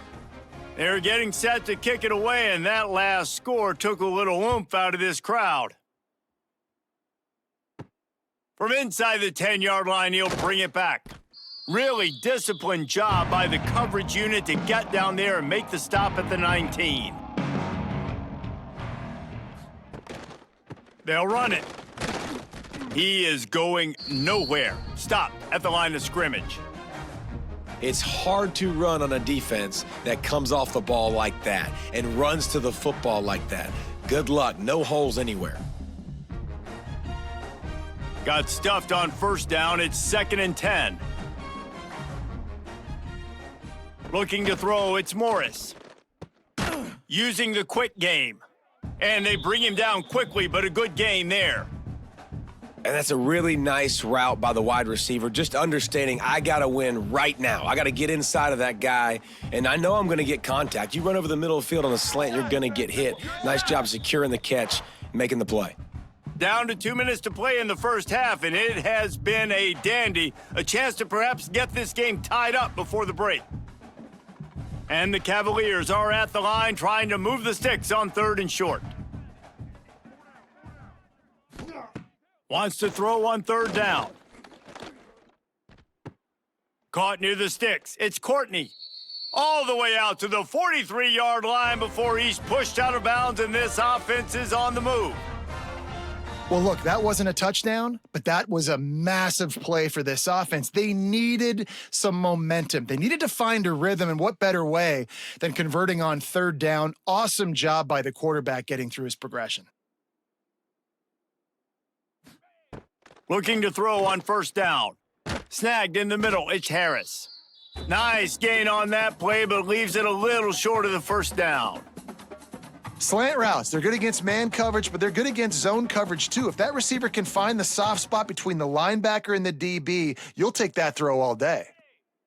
They're getting set to kick it away, and that last score took a little oomph out of this crowd. From inside the 10-yard line, he'll bring it back. Really disciplined job by the coverage unit to get down there and make the stop at the 19. They'll run it. He is going nowhere. Stop at the line of scrimmage. It's hard to run on a defense that comes off the ball like that and runs to the football like that. Good luck. No holes anywhere. Got stuffed on 1st down. It's 2nd and 10. Looking to throw, it's Morris. Using the quick game. And they bring him down quickly, but a good gain there. And that's a really nice route by the wide receiver, just understanding I got to win right now. I got to get inside of that guy, and I know I'm going to get contact. You run over the middle of the field on a slant, you're going to get hit. Nice job securing the catch, making the play. Down to 2 minutes to play in the 1st half, and it has been a dandy. A chance to perhaps get this game tied up before the break. And the Cavaliers are at the line trying to move the sticks on 3rd and short. Wants to throw on 3rd down. Caught near the sticks. It's Courtney. All the way out to the 43-yard line before he's pushed out of bounds, and this offense is on the move. Well, look, that wasn't a touchdown, but that was a massive play for this offense. They needed some momentum. They needed to find a rhythm, and what better way than converting on 3rd down? Awesome job by the quarterback getting through his progression. Looking to throw on 1st down. Snagged in the middle, it's Harris. Nice gain on that play, but leaves it a little short of the 1st down. Slant routes, they're good against man coverage, but they're good against zone coverage too. If that receiver can find the soft spot between the linebacker and the DB, you'll take that throw all day.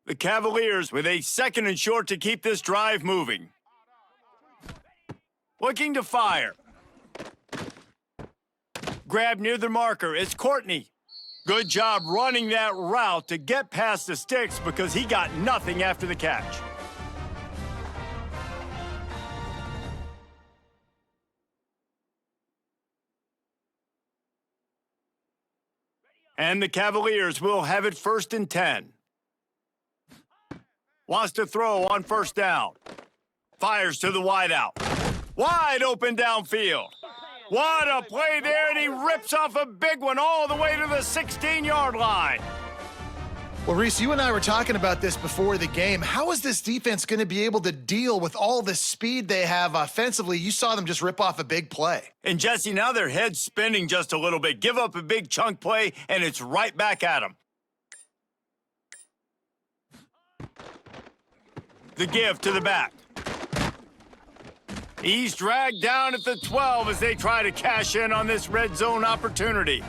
The Cavaliers with a 2nd and short to keep this drive moving. Looking to fire. Grab near the marker, it's Courtney. Good job running that route to get past the sticks because he got nothing after the catch. And the Cavaliers will have it 1st and 10. Wants to throw on 1st down. Fires to the wideout. Wide open downfield. What a play there, and he rips off a big one all the way to the 16-yard line. Well, Reese, you and I were talking about this before the game. How is this defense going to be able to deal with all the speed they have offensively? You saw them just rip off a big play. And, Jesse, now their head's spinning just a little bit. Give up a big chunk play, and it's right back at them. The give to the back. He's dragged down at the 12 as they try to cash in on this red zone opportunity.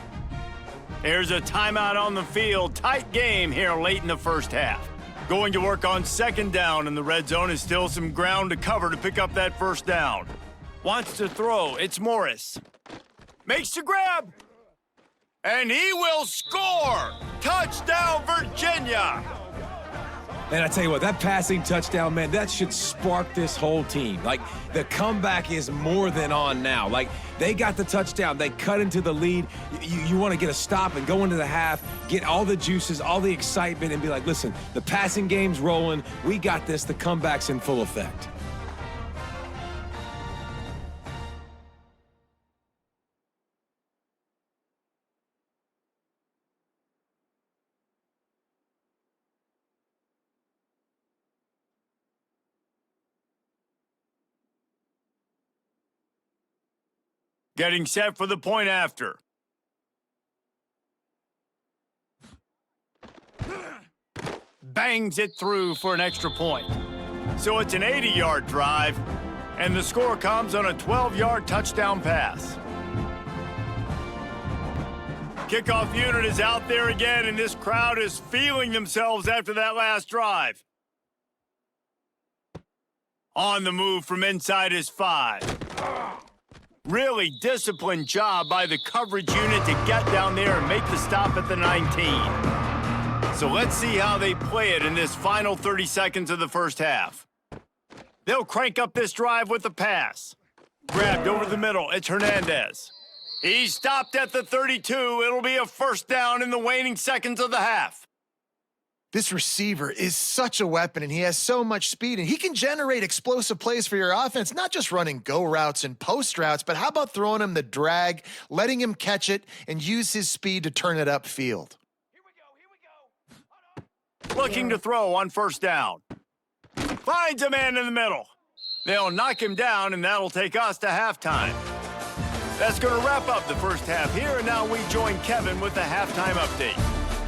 There's a timeout on the field. Tight game here late in the first half. Going to work on second down, and the red zone is still some ground to cover to pick up that first down. Wants to throw. It's Morris. Makes the grab. And he will score! Touchdown, Virginia! And I tell you what, that passing touchdown, man, that should spark this whole team. Like, the comeback is more than on now. Like, they got the touchdown. They cut into the lead. You want to get a stop and go into the half, get all the juices, all the excitement, and be like, listen, the passing game's rolling. We got this. The comeback's in full effect. Getting set for the point after. Bangs it through for an extra point. So it's an 80-yard drive, and the score comes on a 12-yard touchdown pass. Kickoff unit is out there again, and this crowd is feeling themselves after that last drive. On the move from inside his 5. Really disciplined job by the coverage unit to get down there and make the stop at the 19. So let's see how they play it in this final 30 seconds of the first half. They'll crank up this drive with the pass. Grabbed over the middle, it's Hernandez. He stopped at the 32. It'll be a first down in the waning seconds of the half. This receiver is such a weapon, and he has so much speed, and he can generate explosive plays for your offense, not just running go routes and post routes, but how about throwing him the drag, letting him catch it, and use his speed to turn it upfield. Here we go. Looking to throw on first down. Finds a man in the middle. They'll knock him down, and that'll take us to halftime. That's going to wrap up the first half here, and now we join Kevin with the halftime update.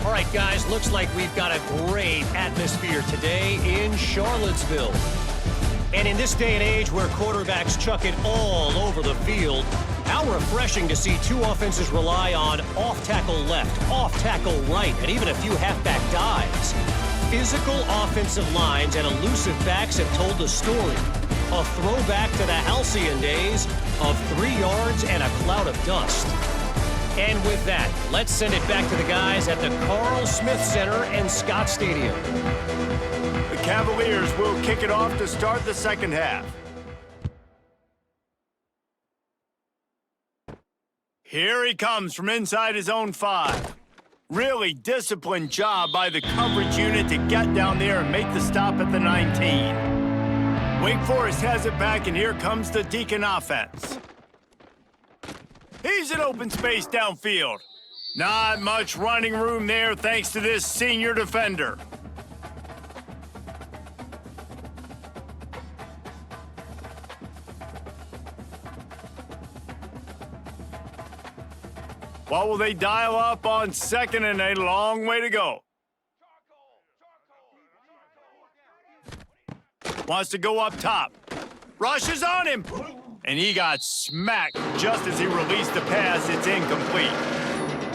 All right, guys, looks like we've got a great atmosphere today in Charlottesville. And in this day and age where quarterbacks chuck it all over the field, how refreshing to see two offenses rely on off-tackle left, off-tackle right, and even a few halfback dives. Physical offensive lines and elusive backs have told the story. A throwback to the halcyon days of 3 yards and a cloud of dust. And with that, let's send it back to the guys at the Carl Smith Center and Scott Stadium. The Cavaliers will kick it off to start the second half. Here he comes from inside his own 5. Really disciplined job by the coverage unit to get down there and make the stop at the 19. Wake Forest has it back, and here comes the Decon offense. He's in open space downfield. Not much running room there thanks to this senior defender. What will they dial up on second and a long way to go? Wants to go up top. Rushes on him. And he got smacked just as he released the pass. It's incomplete.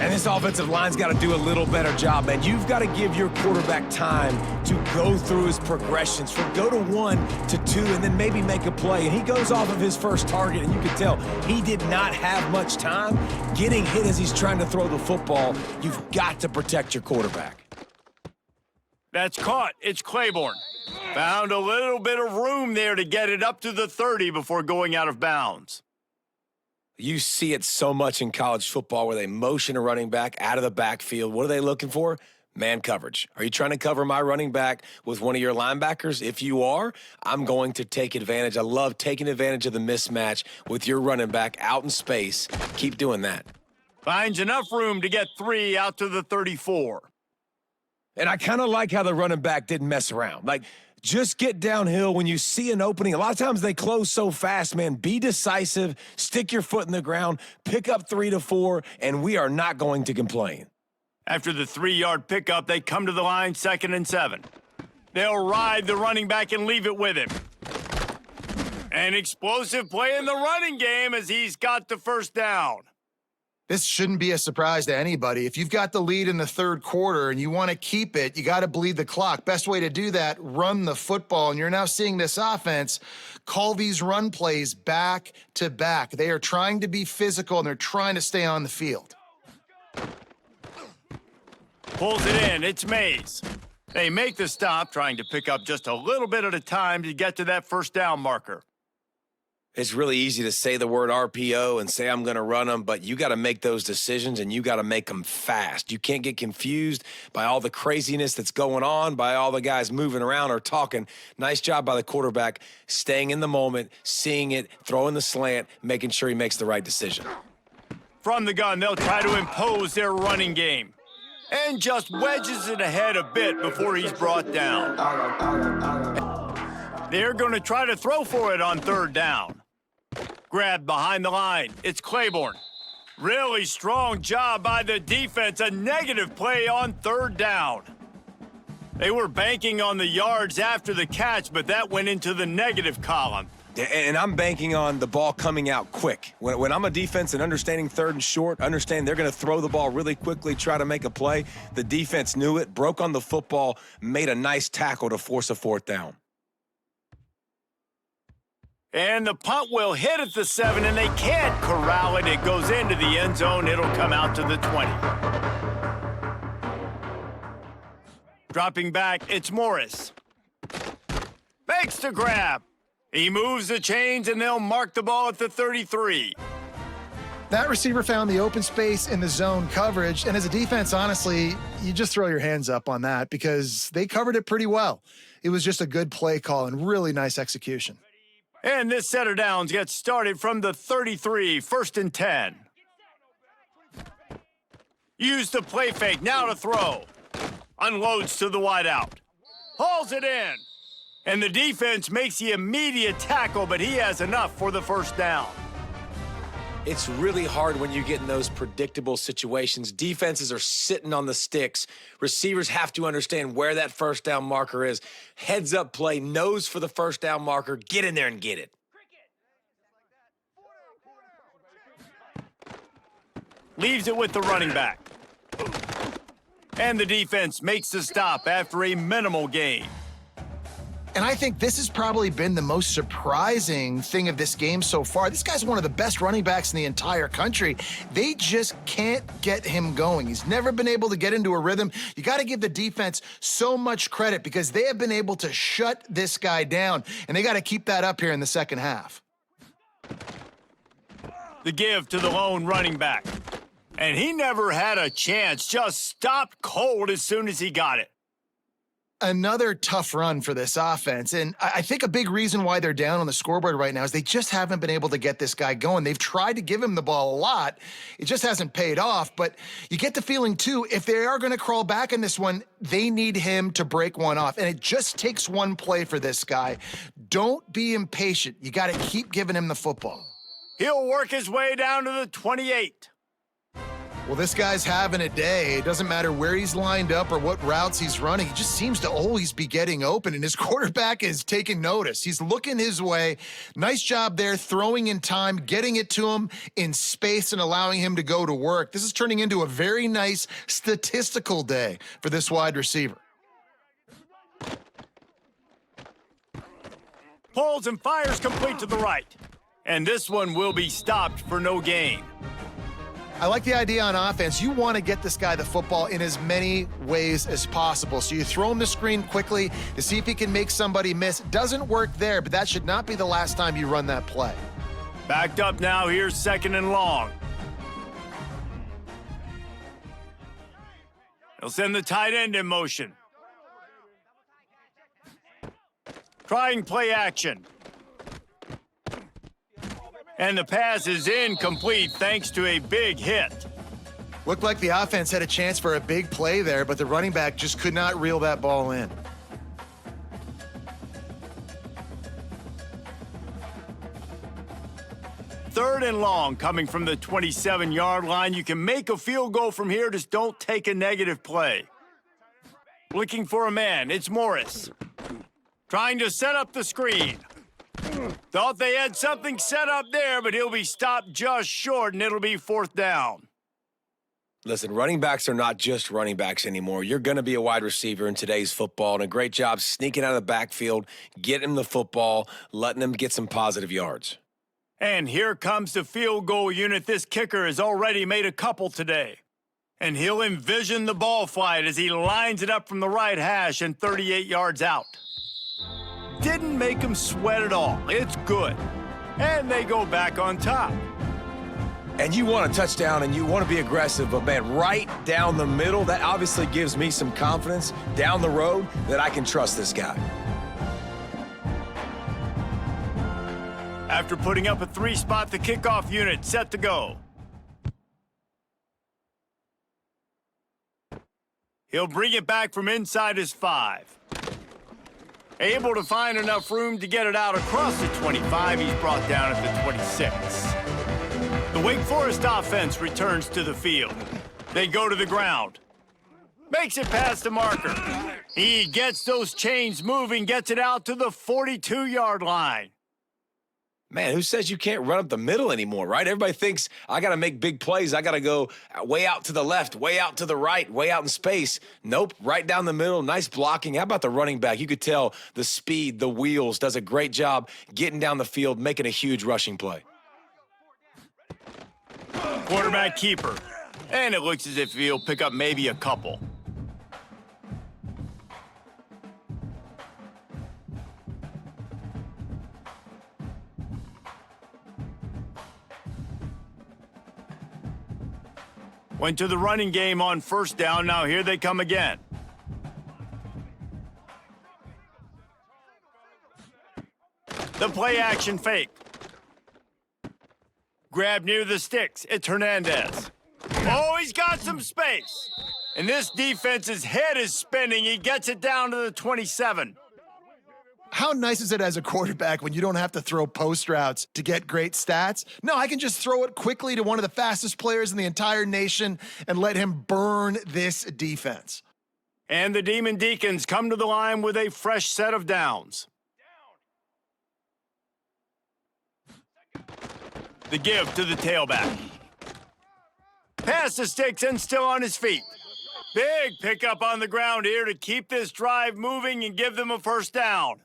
And this offensive line's got to do a little better job, man. You've got to give your quarterback time to go through his progressions from go to 1 to 2 and then maybe make a play. And he goes off of his first target, and you can tell he did not have much time getting hit as he's trying to throw the football. You've got to protect your quarterback. That's caught. It's Claiborne. Found a little bit of room there to get it up to the 30 before going out of bounds. You see it so much in college football where they motion a running back out of the backfield. What are they looking for? Man coverage. Are you trying to cover my running back with one of your linebackers? If you are, I'm going to take advantage. I love taking advantage of the mismatch with your running back out in space. Keep doing that. Finds enough room to get 3 out to the 34. And I kind of like how the running back didn't mess around. Like, just get downhill when you see an opening. A lot of times they close so fast, man. Be decisive, stick your foot in the ground, pick up 3 to 4, and we are not going to complain. After the 3-yard pickup, they come to the line 2nd and 7. They'll ride the running back and leave it with him. An explosive play in the running game as he's got the first down. This shouldn't be a surprise to anybody. If you've got the lead in the third quarter and you want to keep it, you got to bleed the clock. Best way to do that, run the football. And you're now seeing this offense call these run plays back to back. They are trying to be physical, and they're trying to stay on the field. Pulls it in. It's Mays. They make the stop, trying to pick up just a little bit at a time to get to that first down marker. It's really easy to say the word RPO and say I'm going to run them, but you got to make those decisions, and you got to make them fast. You can't get confused by all the craziness that's going on, by all the guys moving around or talking. Nice job by the quarterback, staying in the moment, seeing it, throwing the slant, making sure he makes the right decision. From the gun, they'll try to impose their running game. And just wedges it ahead a bit before he's brought down. They're going to try to throw for it on third down. Grabbed behind the line. It's Claiborne. Really strong job by the defense. A negative play on third down. They were banking on the yards after the catch, but that went into the negative column. And I'm banking on the ball coming out quick. When I'm a defense and understanding third and short, understand they're going to throw the ball really quickly, try to make a play. The defense knew it, broke on the football, made a nice tackle to force a fourth down. And the punt will hit at the 7, and they can't corral it. It goes into the end zone. It'll come out to the 20. Dropping back, it's Morris. Makes the grab. He moves the chains, and they'll mark the ball at the 33. That receiver found the open space in the zone coverage, and as a defense, honestly, you just throw your hands up on that because they covered it pretty well. It was just a good play call and really nice execution. And this set of downs gets started from the 33, 1st and 10. Use the play fake, now to throw. Unloads to the wideout. Hauls it in. And the defense makes the immediate tackle, but he has enough for the first down. It's really hard when you get in those predictable situations. Defenses are sitting on the sticks. Receivers have to understand where that first down marker is. Heads up play, nose for the first down marker. Get in there and get it. Leaves it with the running back. And the defense makes the stop after a minimal gain. And I think this has probably been the most surprising thing of this game so far. This guy's one of the best running backs in the entire country. They just can't get him going. He's never been able to get into a rhythm. You got to give the defense so much credit because they have been able to shut this guy down, and they got to keep that up here in the second half. The give to the lone running back. And he never had a chance, just stopped cold as soon as he got it. Another tough run for this offense, and I think a big reason why they're down on the scoreboard right now is they just haven't been able to get this guy going. They've tried to give him the ball a lot. It just hasn't paid off, but you get the feeling, too, if they are going to crawl back in this one, they need him to break one off, and it just takes one play for this guy. Don't be impatient. You got to keep giving him the football. He'll work his way down to the 28. Well, this guy's having a day. It doesn't matter where he's lined up or what routes he's running. He just seems to always be getting open, and his quarterback is taking notice. He's looking his way. Nice job there, throwing in time, getting it to him in space and allowing him to go to work. This is turning into a very nice statistical day for this wide receiver. Pulls and fires complete to the right. And this one will be stopped for no gain. I like the idea on offense. You want to get this guy the football in as many ways as possible. So you throw him the screen quickly to see if he can make somebody miss. Doesn't work there, but that should not be the last time you run that play. Backed up now, here's 2nd and long. He'll send the tight end in motion. Trying play action. And the pass is incomplete thanks to a big hit. Looked like the offense had a chance for a big play there, but the running back just could not reel that ball in. Third and long coming from the 27-yard line. You can make a field goal from here, just don't take a negative play. Looking for a man, it's Morris. Trying to set up the screen. Thought they had something set up there, but he'll be stopped just short, and it'll be 4th down. Listen, running backs are not just running backs anymore. You're going to be a wide receiver in today's football, and a great job sneaking out of the backfield, getting him the football, letting him get some positive yards. And here comes the field goal unit. This kicker has already made a couple today. And he'll envision the ball flight as he lines it up from the right hash and 38 yards out. Didn't make him sweat at all. It's good. And they go back on top. And you want a touchdown and you want to be aggressive, but man, right down the middle, that obviously gives me some confidence down the road that I can trust this guy. After putting up a 3-spot, the kickoff unit set to go. He'll bring it back from inside his 5. Able to find enough room to get it out across the 25. He's brought down at the 26. The Wake Forest offense returns to the field. They go to the ground. Makes it past the marker. He gets those chains moving, gets it out to the 42-yard line. Man, who says you can't run up the middle anymore, right? Everybody thinks I got to make big plays. I got to go way out to the left, way out to the right, way out in space. Nope, right down the middle. Nice blocking. How about the running back? You could tell the speed, the wheels, does a great job getting down the field, making a huge rushing play. Quarterback keeper. And it looks as if he'll pick up maybe a couple. Went to the running game on first down. Now here they come again. The play action fake. Grab near the sticks. It's Hernandez. Oh, he's got some space. And this defense's head is spinning. He gets it down to the 27. How nice is it as a quarterback when you don't have to throw post routes to get great stats? No, I can just throw it quickly to one of the fastest players in the entire nation and let him burn this defense. And the Demon Deacons come to the line with a fresh set of downs. The give to the tailback. Past the sticks and still on his feet. Big pickup on the ground here to keep this drive moving and give them a first down.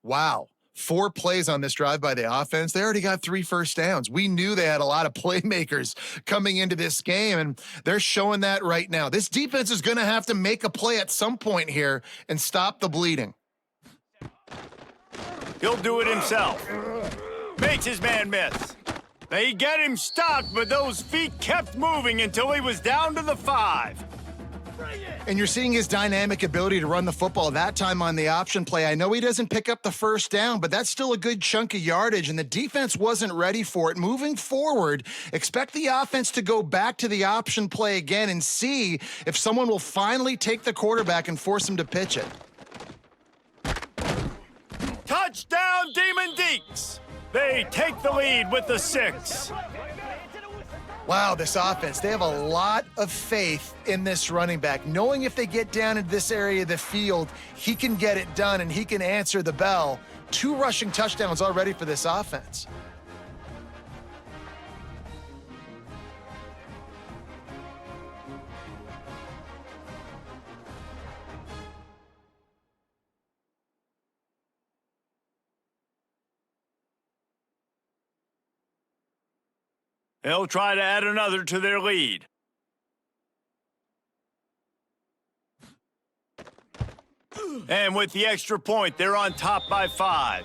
Wow. 4 plays on this drive by the offense. They already got 3 first downs. We knew they had a lot of playmakers coming into this game, and they're showing that right now. This defense is going to have to make a play at some point here and stop the bleeding. He'll do it himself. Makes his man miss. They get him stopped, but those feet kept moving until he was down to the 5. And you're seeing his dynamic ability to run the football that time on the option play. I know he doesn't pick up the first down, but that's still a good chunk of yardage, and the defense wasn't ready for it. Moving forward, expect the offense to go back to the option play again and see if someone will finally take the quarterback and force him to pitch it. Touchdown, Demon Deeks! They take the lead with the 6. Wow, this offense, they have a lot of faith in this running back, knowing if they get down into this area of the field, he can get it done and he can answer the bell. 2 rushing touchdowns already for this offense. They'll try to add another to their lead. And with the extra point, they're on top by 5.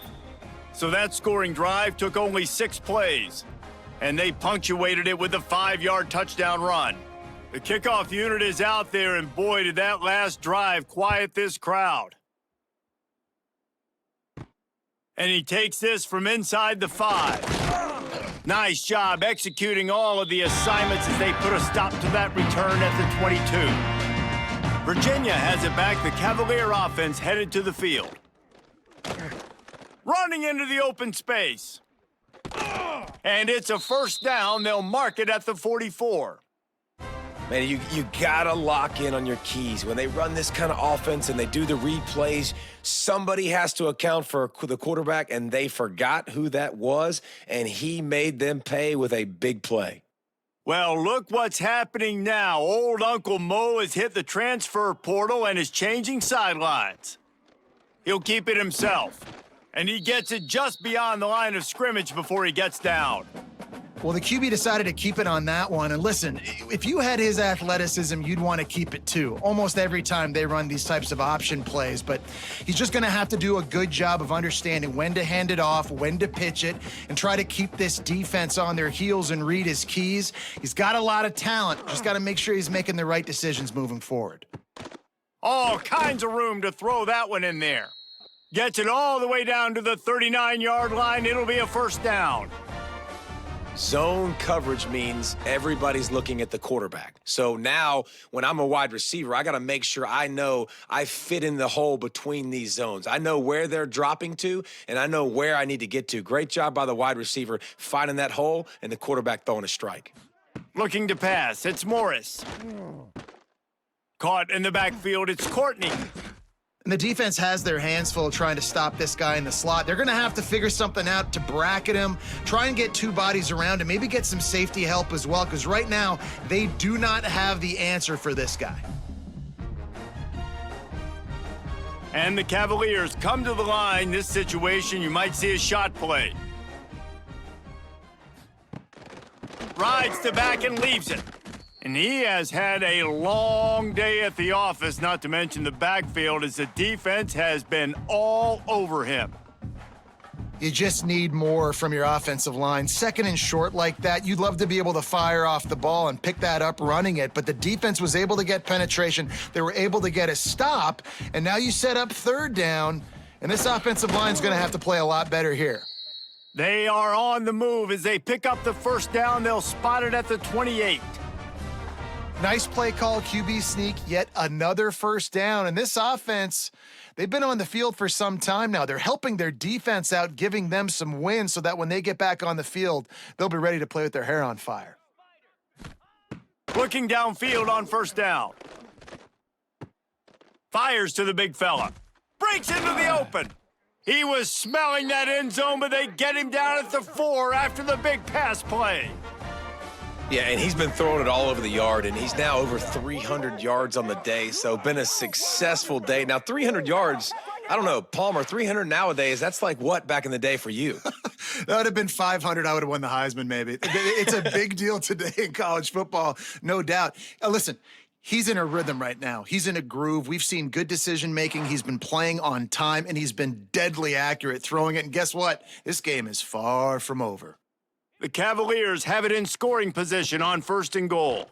So that scoring drive took only 6 plays. And they punctuated it with a 5-yard touchdown run. The kickoff unit is out there, and boy, did that last drive quiet this crowd. And he takes this from inside the 5. Nice job executing all of the assignments as they put a stop to that return at the 22. Virginia has it back. The Cavalier offense headed to the field. Running into the open space. And it's a first down. They'll mark it at the 44. Man, you gotta lock in on your keys. When they run this kind of offense and they do the replays, somebody has to account for the quarterback, and they forgot who that was, and he made them pay with a big play. Well, look what's happening now. Old Uncle Mo has hit the transfer portal and is changing sidelines. He'll keep it himself, and he gets it just beyond the line of scrimmage before he gets down. Well, the QB decided to keep it on that one. And listen, if you had his athleticism, you'd want to keep it too. Almost every time they run these types of option plays. But he's just going to have to do a good job of understanding when to hand it off, when to pitch it, and try to keep this defense on their heels and read his keys. He's got a lot of talent. Just got to make sure he's making the right decisions moving forward. All kinds of room to throw that one in there. Gets it all the way down to the 39-yard line. It'll be a first down. Zone coverage means everybody's looking at the quarterback. So now when I'm a wide receiver, I got to make sure I know I fit in the hole between these zones. I know where they're dropping to, and I know where I need to get to. Great job by the wide receiver finding that hole and the quarterback throwing a strike. Looking to pass. It's Morris. Caught in the backfield. It's Courtney. And the defense has their hands full trying to stop this guy in the slot. They're going to have to figure something out to bracket him, try and get two bodies around him, maybe get some safety help as well, because right now they do not have the answer for this guy. And the Cavaliers come to the line. This situation, you might see a shot play. Rides to back and leaves it. And he has had a long day at the office, not to mention the backfield, as the defense has been all over him. You just need more from your offensive line. Second and short like that, you'd love to be able to fire off the ball and pick that up running it, but the defense was able to get penetration. They were able to get a stop, and now you set up third down, and this offensive line is going to have to play a lot better here. They are on the move. As they pick up the first down, they'll spot it at the 28. Nice play call, QB sneak, yet another first down. And this offense, they've been on the field for some time now. They're helping their defense out, giving them some wins so that when they get back on the field, they'll be ready to play with their hair on fire. Looking downfield on first down. Fires to the big fella. Breaks into the open. He was smelling that end zone, but they get him down at the 4 after the big pass play. Yeah, and he's been throwing it all over the yard, and he's now over 300 yards on the day, so been a successful day. Now, 300 yards, I don't know, Palmer, 300 nowadays, that's like what back in the day for you? That would have been 500. I would have won the Heisman, maybe. It's a big deal today in college football, no doubt. Listen, he's in a rhythm right now. He's in a groove. We've seen good decision-making. He's been playing on time, and he's been deadly accurate throwing it. And guess what? This game is far from over. The Cavaliers have it in scoring position on first and goal.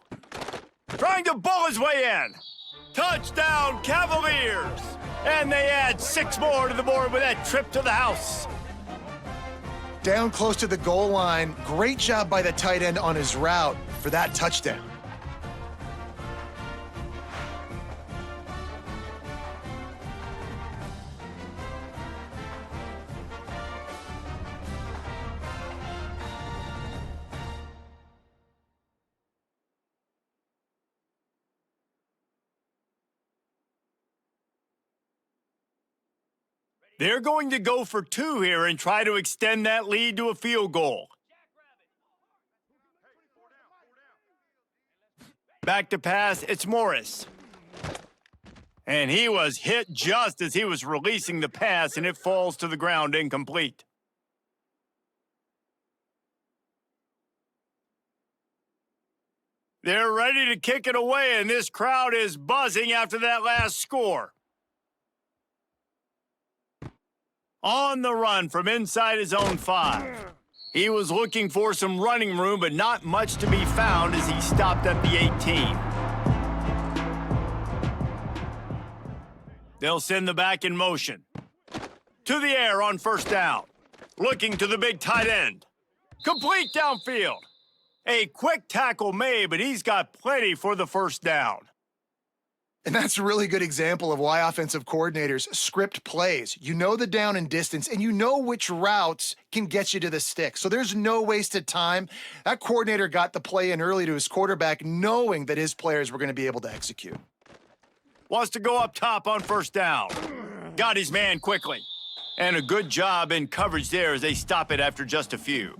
Trying to bull his way in. Touchdown, Cavaliers! And they add 6 more to the board with that trip to the house. Down close to the goal line. Great job by the tight end on his route for that touchdown. They're going to go for 2 here and try to extend that lead to a field goal. Back to pass, it's Morris. And he was hit just as he was releasing the pass, and it falls to the ground incomplete. They're ready to kick it away, and this crowd is buzzing after that last score. On the run from inside his own 5. He was looking for some running room, but not much to be found as he stopped at the 18. They'll send the back in motion. To the air on first down. Looking to the big tight end. Complete downfield. A quick tackle made, but he's got plenty for the first down. And that's a really good example of why offensive coordinators script plays. You know the down and distance, and you know which routes can get you to the stick. So there's no wasted time. That coordinator got the play in early to his quarterback, knowing that his players were going to be able to execute. Wants to go up top on first down. Got his man quickly. And a good job in coverage there as they stop it after just a few.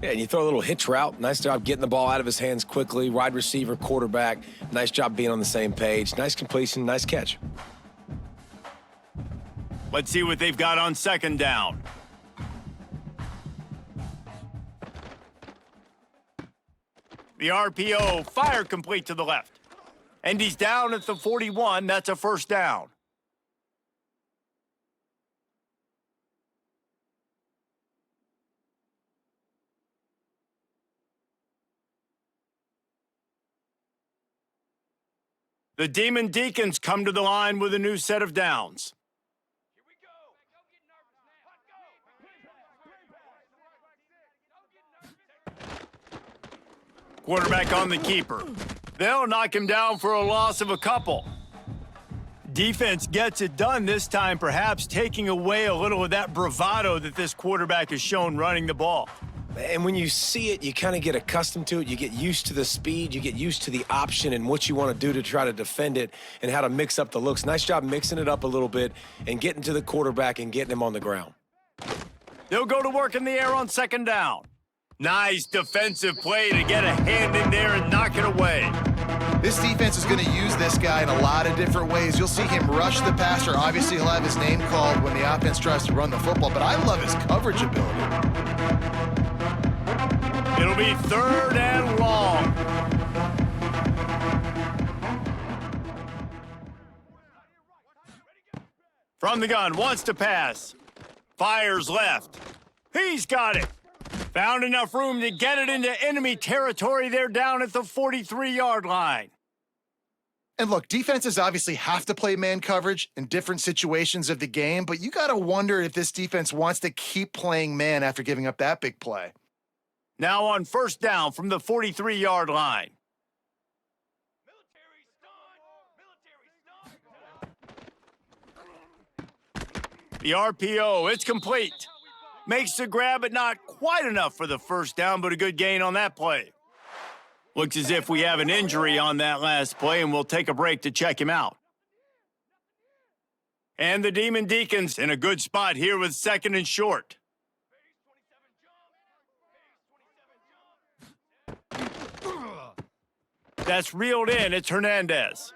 Yeah, and you throw a little hitch route. Nice job getting the ball out of his hands quickly. Wide receiver, quarterback. Nice job being on the same page. Nice completion, nice catch. Let's see what they've got on second down. The RPO, fire complete to the left. And he's down at the 41. That's a first down. The Demon Deacons come to the line with a new set of downs. Quarterback on the keeper. They'll knock him down for a loss of a couple. Defense gets it done this time, perhaps taking away a little of that bravado that this quarterback has shown running the ball. And when you see it, you kind of get accustomed to it. You get used to the speed. You get used to the option and what you want to do to try to defend it and how to mix up the looks. Nice job mixing it up a little bit and getting to the quarterback and getting him on the ground. They'll go to work in the air on second down. Nice defensive play to get a hand in there and knock it away. This defense is going to use this guy in a lot of different ways. You'll see him rush the passer. Obviously, he'll have his name called when the offense tries to run the football, but I love his coverage ability. It'll be third and long. From the gun, wants to pass. Fires left. He's got it. Found enough room to get it into enemy territory. They're down at the 43-yard line. And look, defenses obviously have to play man coverage in different situations of the game, but you got to wonder if this defense wants to keep playing man after giving up that big play. Now on first down from the 43-yard line. The RPO, it's complete. Makes the grab, but not quite enough for the first down, but a good gain on that play. Looks as if we have an injury on that last play, and we'll take a break to check him out. And the Demon Deacons in a good spot here with second and short. That's reeled in. It's Hernandez.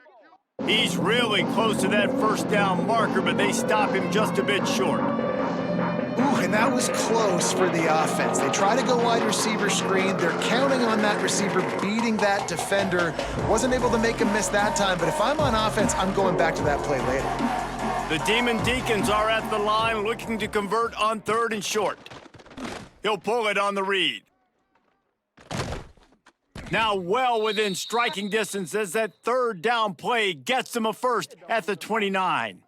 He's really close to that first down marker, but they stop him just a bit short. Ooh, and that was close for the offense. They try to go wide receiver screen. They're counting on that receiver beating that defender. Wasn't able to make him miss that time, but if I'm on offense, I'm going back to that play later. The Demon Deacons are at the line looking to convert on third and short. He'll pull it on the read. Now well within striking distance as that third down play gets them a first at the 29.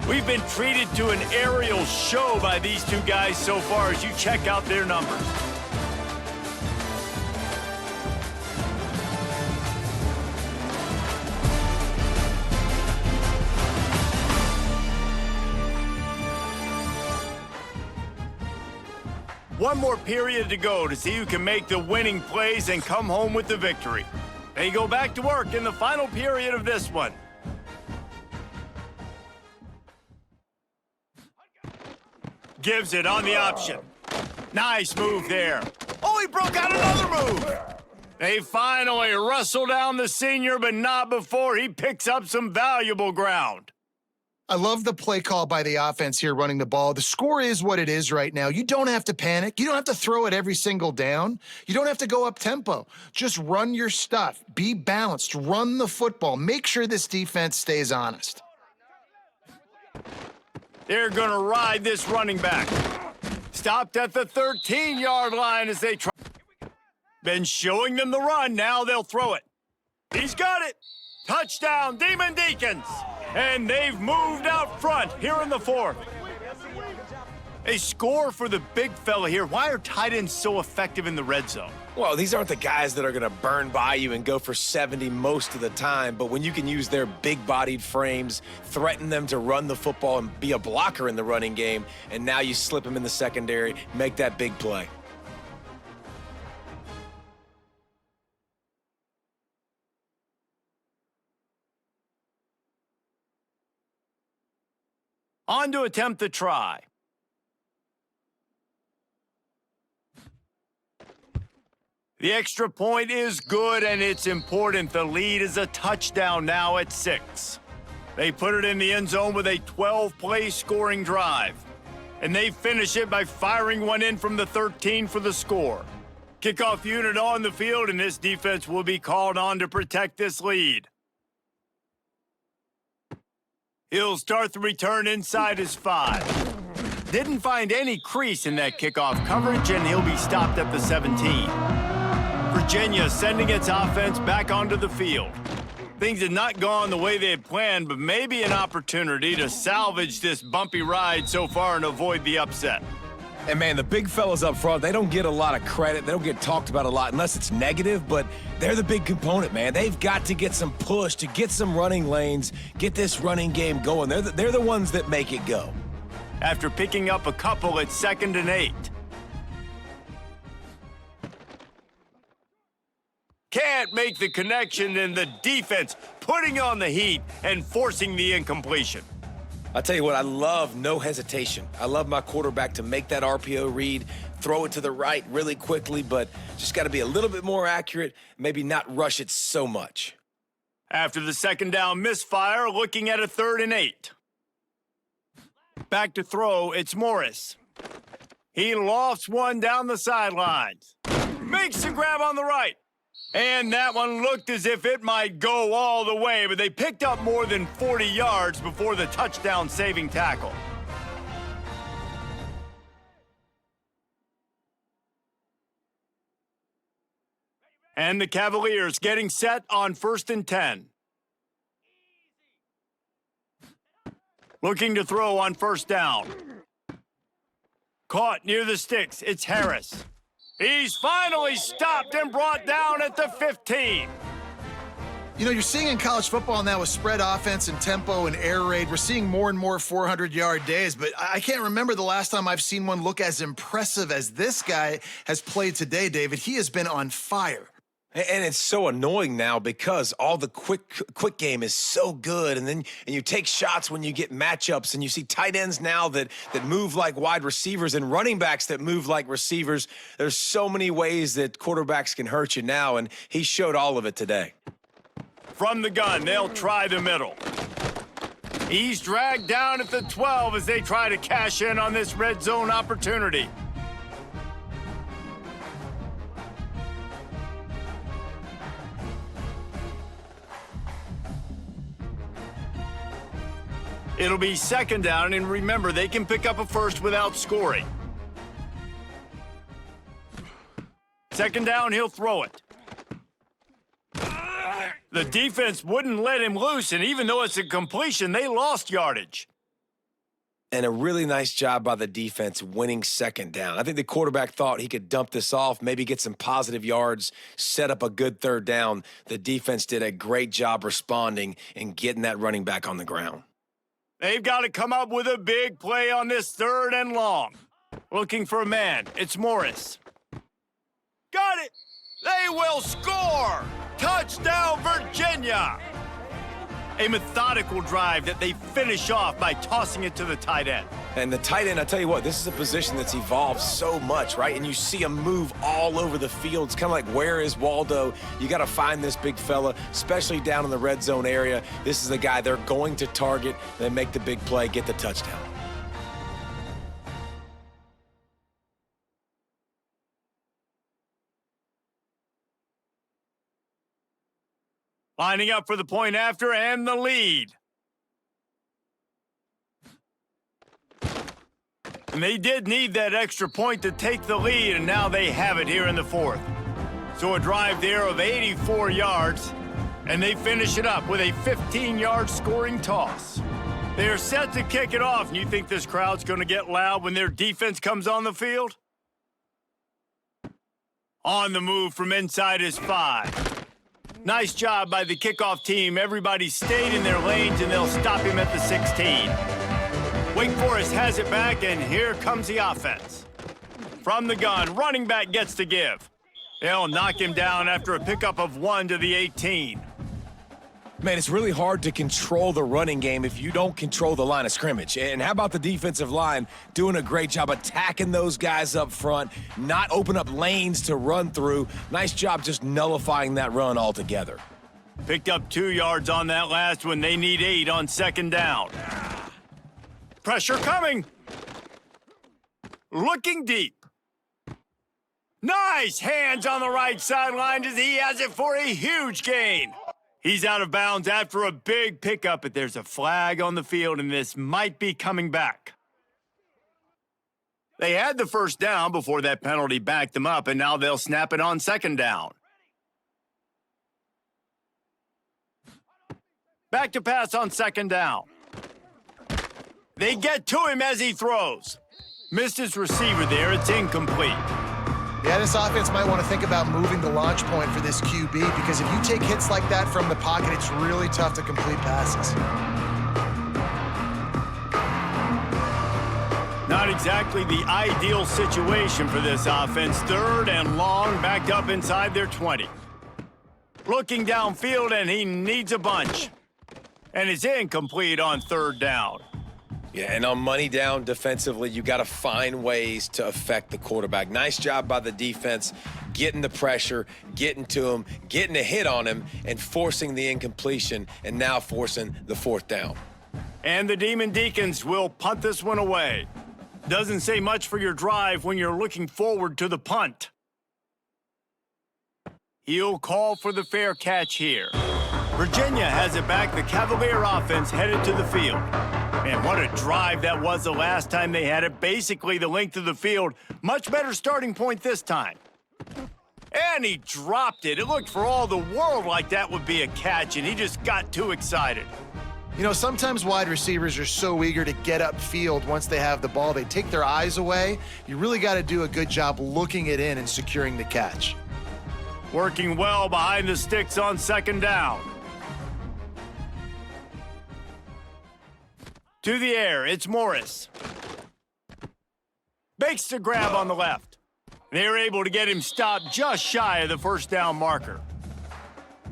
We've been treated to an aerial show by these two guys so far as you check out their numbers. One more period to go to see who can make the winning plays and come home with the victory. They go back to work in the final period of this one. Gives it on the option. Nice move there. Oh, he broke out another move. They finally wrestle down the senior, but not before he picks up some valuable ground. I love the play call by the offense here running the ball. The score is what it is right now. You don't have to panic. You don't have to throw it every single down. You don't have to go up tempo. Just run your stuff. Be balanced. Run the football. Make sure this defense stays honest. They're going to ride this running back. Stopped at the 13-yard line as they try. Been showing them the run. Now they'll throw it. He's got it. Touchdown, Demon Deacons. And they've moved out front here in the fourth. A score for the big fella here. Why are tight ends so effective in the red zone? Well, these aren't the guys that are going to burn by you and go for 70 most of the time, but when you can use their big-bodied frames, threaten them to run the football and be a blocker in the running game, and now you slip them in the secondary, make that big play. On to attempt the try. The extra point is good, and it's important. The lead is a touchdown now at 6. They put it in the end zone with a 12-play scoring drive. And they finish it by firing one in from the 13 for the score. Kickoff unit on the field, and this defense will be called on to protect this lead. He'll start the return inside his 5. Didn't find any crease in that kickoff coverage, and he'll be stopped at the 17. Virginia sending its offense back onto the field. Things had not gone the way they had planned, but maybe an opportunity to salvage this bumpy ride so far and avoid the upset. And, man, the big fellas up front, they don't get a lot of credit. They don't get talked about a lot unless it's negative, but they're the big component, man. They've got to get some push, to get some running lanes, get this running game going. They're the ones that make it go. After picking up a couple at 2nd and 8. Can't make the connection, and the defense putting on the heat and forcing the incompletion. I tell you what, I love no hesitation. I love my quarterback to make that RPO read, throw it to the right really quickly, but just got to be a little bit more accurate, maybe not rush it so much. After the 2nd down misfire, looking at a 3rd and 8. Back to throw, it's Morris. He lofts one down the sidelines. Makes the grab on the right. And that one looked as if it might go all the way, but they picked up more than 40 yards before the touchdown-saving tackle. And the Cavaliers getting set on 1st and 10. Looking to throw on 1st down. Caught near the sticks, it's Harris. He's finally stopped and brought down at the 15. You know, you're seeing in college football now with spread offense and tempo and air raid, we're seeing more and more 400-yard days, but I can't remember the last time I've seen one look as impressive as this guy has played today, David. He has been on fire. And it's so annoying now because all the quick game is so good, and you take shots when you get matchups, and you see tight ends now that move like wide receivers and running backs that move like receivers. There's so many ways that quarterbacks can hurt you now, and he showed all of it today. From the gun, they'll try the middle. He's dragged down at the 12 as they try to cash in on this red zone opportunity. It'll be 2nd down, and remember, they can pick up a first without scoring. 2nd down, he'll throw it. The defense wouldn't let him loose, and even though it's a completion, they lost yardage. And a really nice job by the defense winning 2nd down. I think the quarterback thought he could dump this off, maybe get some positive yards, set up a good 3rd down. The defense did a great job responding and getting that running back on the ground. They've got to come up with a big play on this 3rd and long. Looking for a man. It's Morris. Got it! They will score! Touchdown, Virginia! A methodical drive that they finish off by tossing it to the tight end. And the tight end, I tell you what, this is a position that's evolved so much, right? And you see him move all over the field. It's kind of like, where is Waldo? You got to find this big fella, especially down in the red zone area. This is the guy they're going to target. They make the big play, get the touchdown. Lining up for the point after and the lead. And they did need that extra point to take the lead, and now they have it here in the 4th. So a drive there of 84 yards, and they finish it up with a 15-yard scoring toss. They're set to kick it off, and you think this crowd's going to get loud when their defense comes on the field? On the move from inside his 5. Nice job by the kickoff team. Everybody stayed in their lanes, and they'll stop him at the 16. Wake Forest has it back, and here comes the offense. From the gun, running back gets to give. They'll knock him down after a pickup of 1 to the 18. Man, it's really hard to control the running game if you don't control the line of scrimmage. And how about the defensive line doing a great job attacking those guys up front, not open up lanes to run through. Nice job just nullifying that run altogether. Picked up 2 yards on that last one. They need 8 on second down. Pressure coming. Looking deep. Nice hands on the right sideline as he has it for a huge gain. He's out of bounds after a big pickup, but there's a flag on the field, and this might be coming back. They had the first down before that penalty backed them up, and now they'll snap it on second down. Back to pass on second down. They get to him as he throws. Missed his receiver there. It's incomplete. Yeah, this offense might want to think about moving the launch point for this QB, because if you take hits like that from the pocket, it's really tough to complete passes. Not exactly the ideal situation for this offense. 3rd and long, backed up inside their 20. Looking downfield, and he needs a bunch. And it's incomplete on 3rd down. Yeah, and on money down defensively, you got to find ways to affect the quarterback. Nice job by the defense, getting the pressure, getting to him, getting a hit on him, and forcing the incompletion, and now forcing the 4th down. And the Demon Deacons will punt this one away. Doesn't say much for your drive when you're looking forward to the punt. He'll call for the fair catch here. Virginia has it back. The Cavalier offense headed to the field. Man, what a drive that was the last time they had it. Basically the length of the field. Much better starting point this time. And he dropped it. It looked for all the world like that would be a catch, and he just got too excited. You know, sometimes wide receivers are so eager to get upfield once they have the ball, they take their eyes away. You really got to do a good job looking it in and securing the catch. Working well behind the sticks on second down. To the air, it's Morris. Bakes the grab on the left. They're able to get him stopped just shy of the first down marker.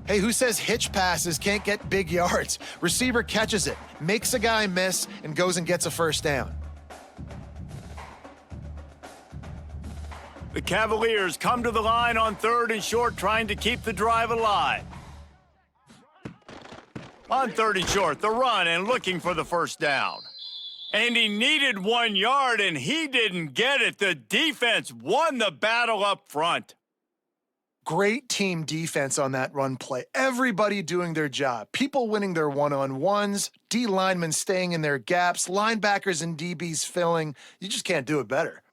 Hey, who says hitch passes can't get big yards? Receiver catches it, makes a guy miss, and goes and gets a first down. The Cavaliers come to the line on 3rd and short, trying to keep the drive alive. On 3rd and short, the run and looking for the first down. And he needed 1 yard, and he didn't get it. The defense won the battle up front. Great team defense on that run play. Everybody doing their job. People winning their one-on-ones, D linemen staying in their gaps, linebackers and DBs filling. You just can't do it better.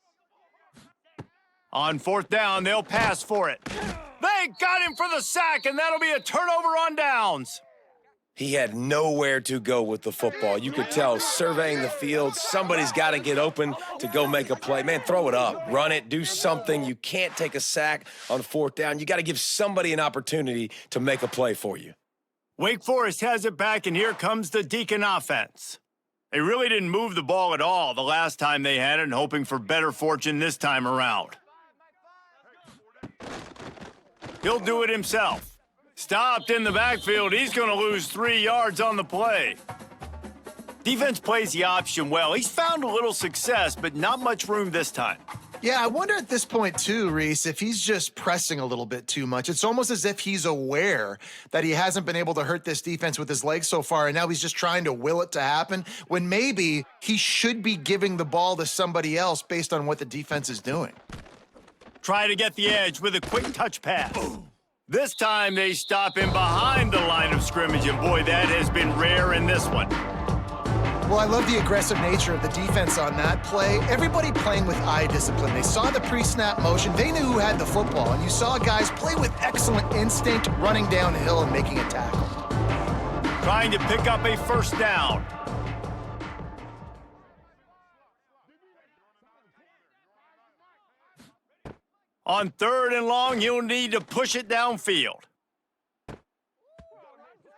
On 4th down, they'll pass for it. They got him for the sack, and that'll be a turnover on downs. He had nowhere to go with the football. You could tell, surveying the field, somebody's got to get open to go make a play. Man, throw it up, run it, do something. You can't take a sack on 4th down. You got to give somebody an opportunity to make a play for you. Wake Forest has it back, and here comes the Decon offense. They really didn't move the ball at all the last time they had it, and hoping for better fortune this time around. He'll do it himself. Stopped in the backfield. He's going to lose 3 yards on the play. Defense plays the option well. He's found a little success, but not much room this time. Yeah, I wonder at this point too, Reese, if he's just pressing a little bit too much. It's almost as if he's aware that he hasn't been able to hurt this defense with his legs so far, and now he's just trying to will it to happen, when maybe he should be giving the ball to somebody else based on what the defense is doing. Try to get the edge with a quick touch pass. This time they stop him behind the line of scrimmage, and boy, that has been rare in this one. Well, I love the aggressive nature of the defense on that play. Everybody playing with eye discipline. They saw the pre-snap motion. They knew who had the football, and you saw guys play with excellent instinct, running downhill and making a tackle. Trying to pick up a first down. On 3rd and long, you'll need to push it downfield.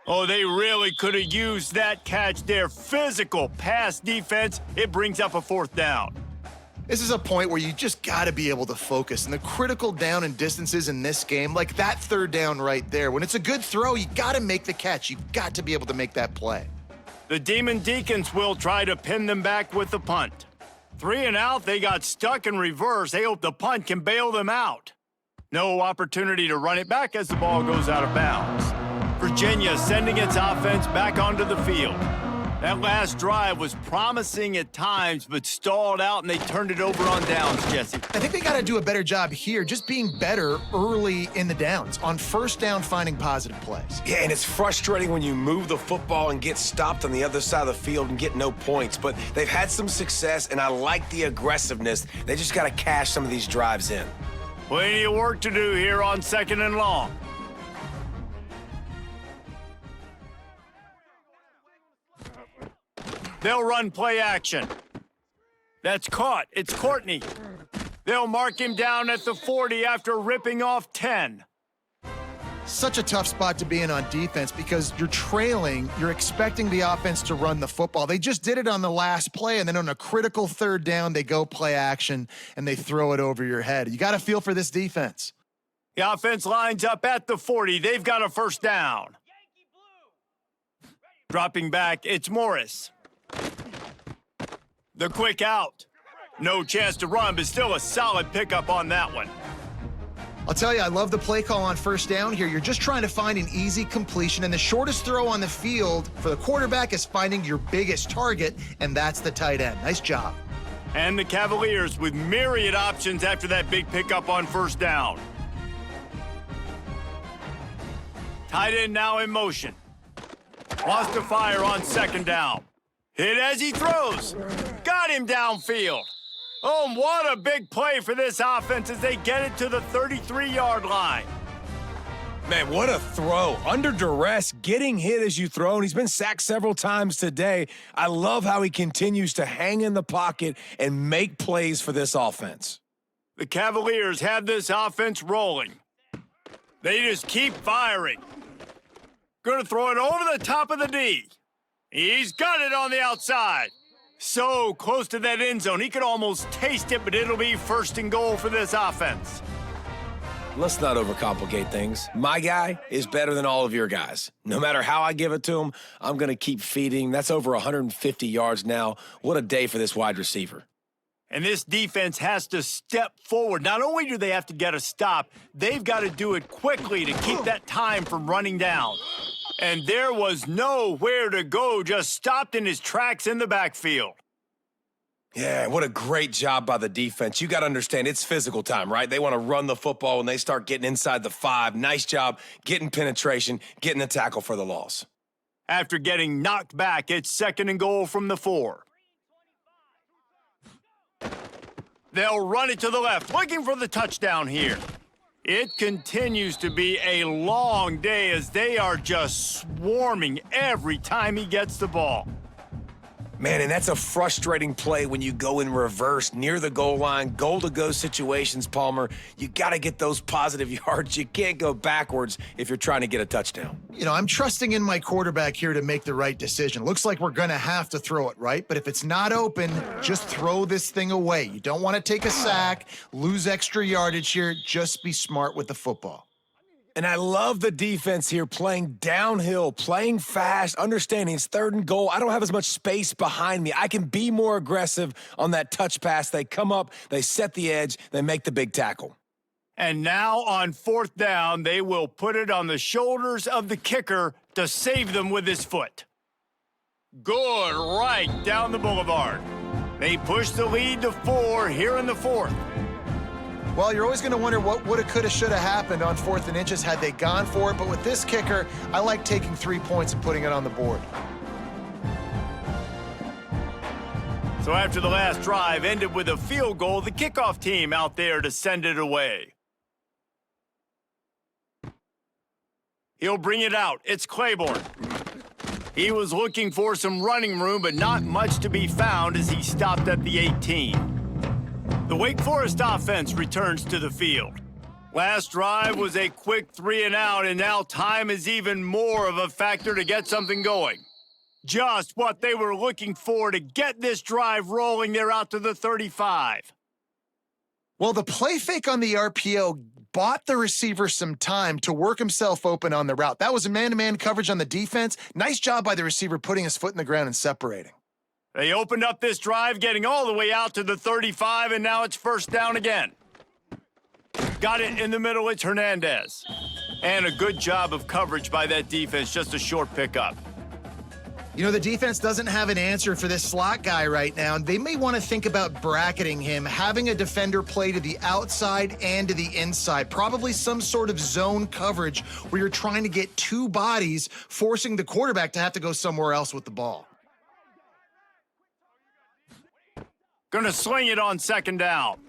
Oh, they really could have used that catch there. Physical pass defense. It brings up a 4th down. This is a point where you just got to be able to focus. And the critical down and distances in this game, like that third down right there, when it's a good throw, you got to make the catch. You've got to be able to make that play. The Demon Deacons will try to pin them back with the punt. 3 and out, they got stuck in reverse. They hope the punt can bail them out. No opportunity to run it back as the ball goes out of bounds. Virginia sending its offense back onto the field. That last drive was promising at times, but stalled out, and they turned it over on downs, Jesse. I think they got to do a better job here, just being better early in the downs, on first down finding positive plays. Yeah, and it's frustrating when you move the football and get stopped on the other side of the field and get no points, but they've had some success, and I like the aggressiveness. They just got to cash some of these drives in. Plenty of work to do here on 2nd and long. They'll run play action. That's caught. It's Courtney. They'll mark him down at the 40 after ripping off 10. Such a tough spot to be in on defense because you're trailing, you're expecting the offense to run the football. They just did it on the last play, and then on a critical third down, they go play action, and they throw it over your head. You got to feel for this defense. The offense lines up at the 40. They've got a first down. Dropping back, it's Morris. The quick out. No chance to run, but still a solid pickup on that one. I'll tell you, I love the play call on first down here. You're just trying to find an easy completion, and the shortest throw on the field for the quarterback is finding your biggest target, and that's the tight end. Nice job. And the Cavaliers with myriad options after that big pickup on first down. Tight end now in motion. Lost to fire on 2nd down. Hit as he throws. Got him downfield. Oh, what a big play for this offense as they get it to the 33-yard line. Man, what a throw. Under duress, getting hit as you throw, and he's been sacked several times today. I love how he continues to hang in the pocket and make plays for this offense. The Cavaliers have this offense rolling. They just keep firing. Going to throw it over the top of the D. He's got it on the outside. So close to that end zone. He could almost taste it, but it'll be 1st and goal for this offense. Let's not overcomplicate things. My guy is better than all of your guys. No matter how I give it to him, I'm going to keep feeding. That's over 150 yards now. What a day for this wide receiver. And this defense has to step forward. Not only do they have to get a stop, they've got to do it quickly to keep that time from running down. And there was nowhere to go, just stopped in his tracks in the backfield. Yeah, what a great job by the defense. You got to understand, it's physical time, right? They want to run the football when they start getting inside the 5. Nice job getting penetration, getting the tackle for the loss. After getting knocked back, it's 2nd and goal from the 4. They'll run it to the left, looking for the touchdown here. It continues to be a long day as they are just swarming every time he gets the ball. Man, and that's a frustrating play when you go in reverse near the goal line, goal-to-go situations, Palmer. You got to get those positive yards. You can't go backwards if you're trying to get a touchdown. You know, I'm trusting in my quarterback here to make the right decision. Looks like we're going to have to throw it, right? But if it's not open, just throw this thing away. You don't want to take a sack, lose extra yardage here. Just be smart with the football. And I love the defense here, playing downhill, playing fast, understanding it's 3rd and goal. I don't have as much space behind me. I can be more aggressive on that touch pass. They come up, they set the edge, they make the big tackle. And now on 4th down, they will put it on the shoulders of the kicker to save them with his foot. Good, right down the boulevard. They push the lead to 4 here in the 4th. Well, you're always going to wonder what woulda, coulda, shoulda happened on 4th and inches had they gone for it. But with this kicker, I like taking 3 points and putting it on the board. So after the last drive ended with a field goal, the kickoff team out there to send it away. He'll bring it out. It's Claiborne. He was looking for some running room, but not much to be found as he stopped at the 18. The Wake Forest offense returns to the field. Last drive was a quick 3 and out, and now time is even more of a factor to get something going. Just what they were looking for to get this drive rolling. They're out to the 35. Well, the play fake on the RPO bought the receiver some time to work himself open on the route. That was a man-to-man coverage on the defense. Nice job by the receiver putting his foot in the ground and separating. They opened up this drive, getting all the way out to the 35, and now it's first down again. Got it in the middle, it's Hernandez. And a good job of coverage by that defense, just a short pickup. You know, the defense doesn't have an answer for this slot guy right now, and they may want to think about bracketing him, having a defender play to the outside and to the inside. Probably some sort of zone coverage where you're trying to get two bodies, forcing the quarterback to have to go somewhere else with the ball. Gonna swing it on second down.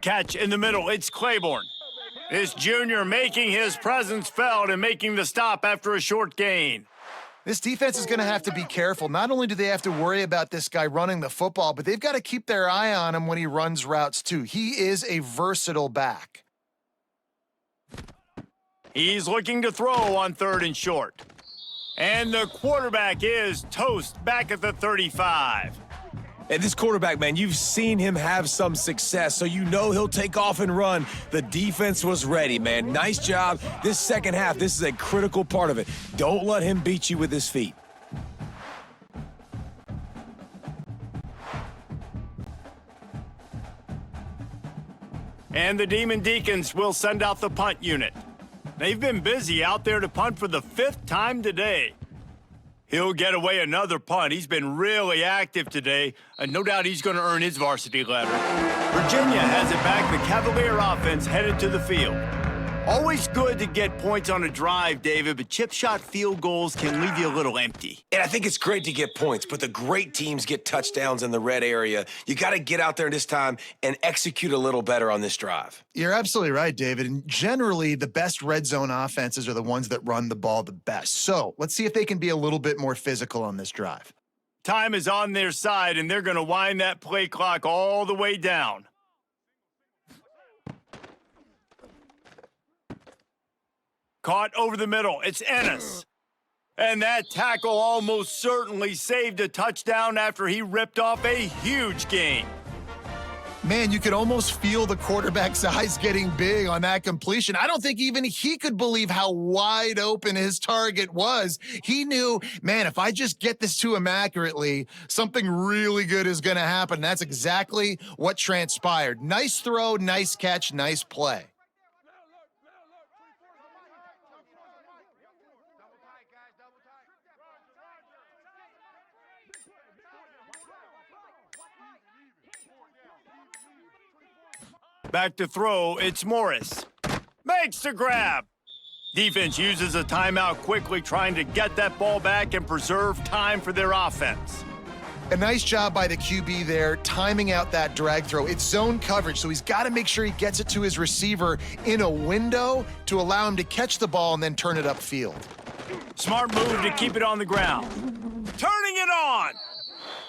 Catch in the middle, it's Claiborne. This junior making his presence felt and making the stop after a short gain. This defense is going to have to be careful. Not only do they have to worry about this guy running the football, but they've got to keep their eye on him when he runs routes too. He is a versatile back. He's looking to throw on third and short. And the quarterback is toast back at the 35. And this quarterback, man, you've seen him have some success, so you know he'll take off and run. The defense was ready, man. Nice job. This second half, this is a critical part of it. Don't let him beat you with his feet. And the Demon Deacons will send out the punt unit. They've been busy out there to punt for the 5th time today. He'll get away another punt. He's been really active today, and no doubt he's going to earn his varsity letter. Virginia has it back. The Cavalier offense headed to the field. Always good to get points on a drive, David, but chip shot field goals can leave you a little empty. And I think it's great to get points, but the great teams get touchdowns in the red area. You got to get out there this time and execute a little better on this drive. You're absolutely right, David. And generally, the best red zone offenses are the ones that run the ball the best. So let's see if they can be a little bit more physical on this drive. Time is on their side, and they're going to wind that play clock all the way down. Caught over the middle. It's Ennis. And that tackle almost certainly saved a touchdown after he ripped off a huge gain. Man, you could almost feel the quarterback's eyes getting big on that completion. I don't think even he could believe how wide open his target was. He knew, man, if I just get this to him accurately, something really good is going to happen. That's exactly what transpired. Nice throw, nice catch, nice play. Back to throw, it's Morris. Makes the grab. Defense uses a timeout quickly, trying to get that ball back and preserve time for their offense. A nice job by the QB there, timing out that drag throw. It's zone coverage, so he's got to make sure he gets it to his receiver in a window to allow him to catch the ball and then turn it upfield. Smart move to keep it on the ground. Turning it on.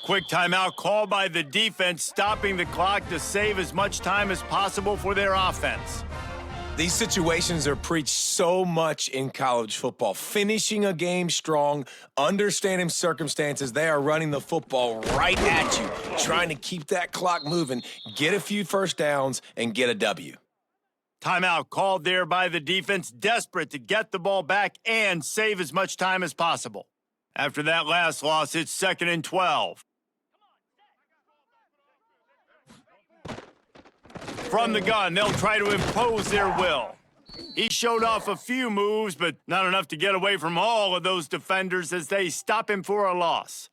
Quick timeout call by the defense, stopping the clock to save as much time as possible for their offense. These situations are preached so much in college football. Finishing a game strong, understanding circumstances. They are running the football right at you, trying to keep that clock moving, get a few first downs, and get a W. Timeout called there by the defense, desperate to get the ball back and save as much time as possible. After that last loss, it's 2nd and 12. From the gun, they'll try to impose their will. He showed off a few moves, but not enough to get away from all of those defenders as they stop him for a loss.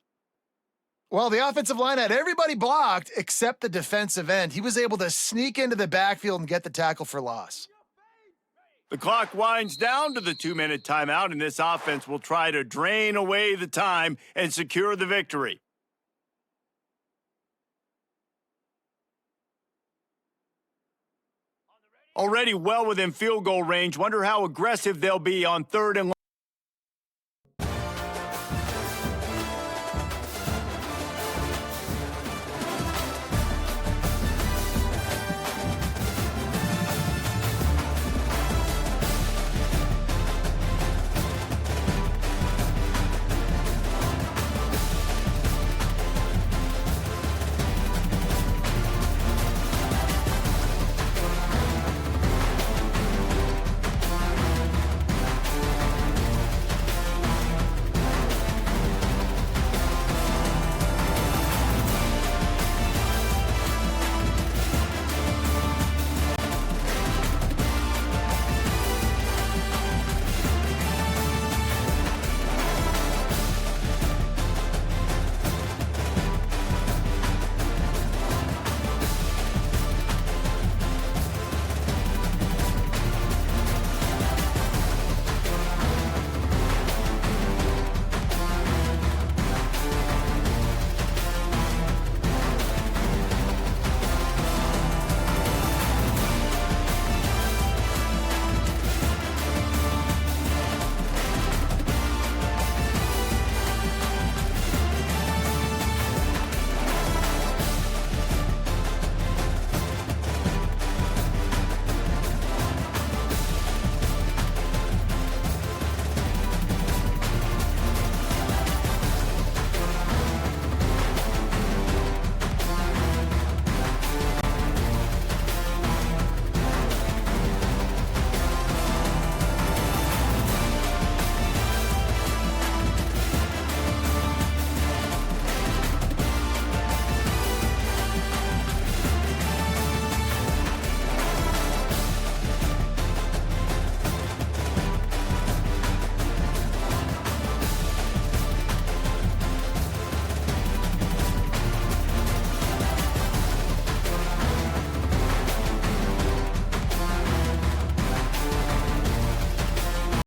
Well, the offensive line had everybody blocked except the defensive end. He was able to sneak into the backfield and get the tackle for loss. The clock winds down to the 2-minute timeout, and this offense will try to drain away the time and secure the victory. Already well within field goal range. Wonder how aggressive they'll be on 3rd and long.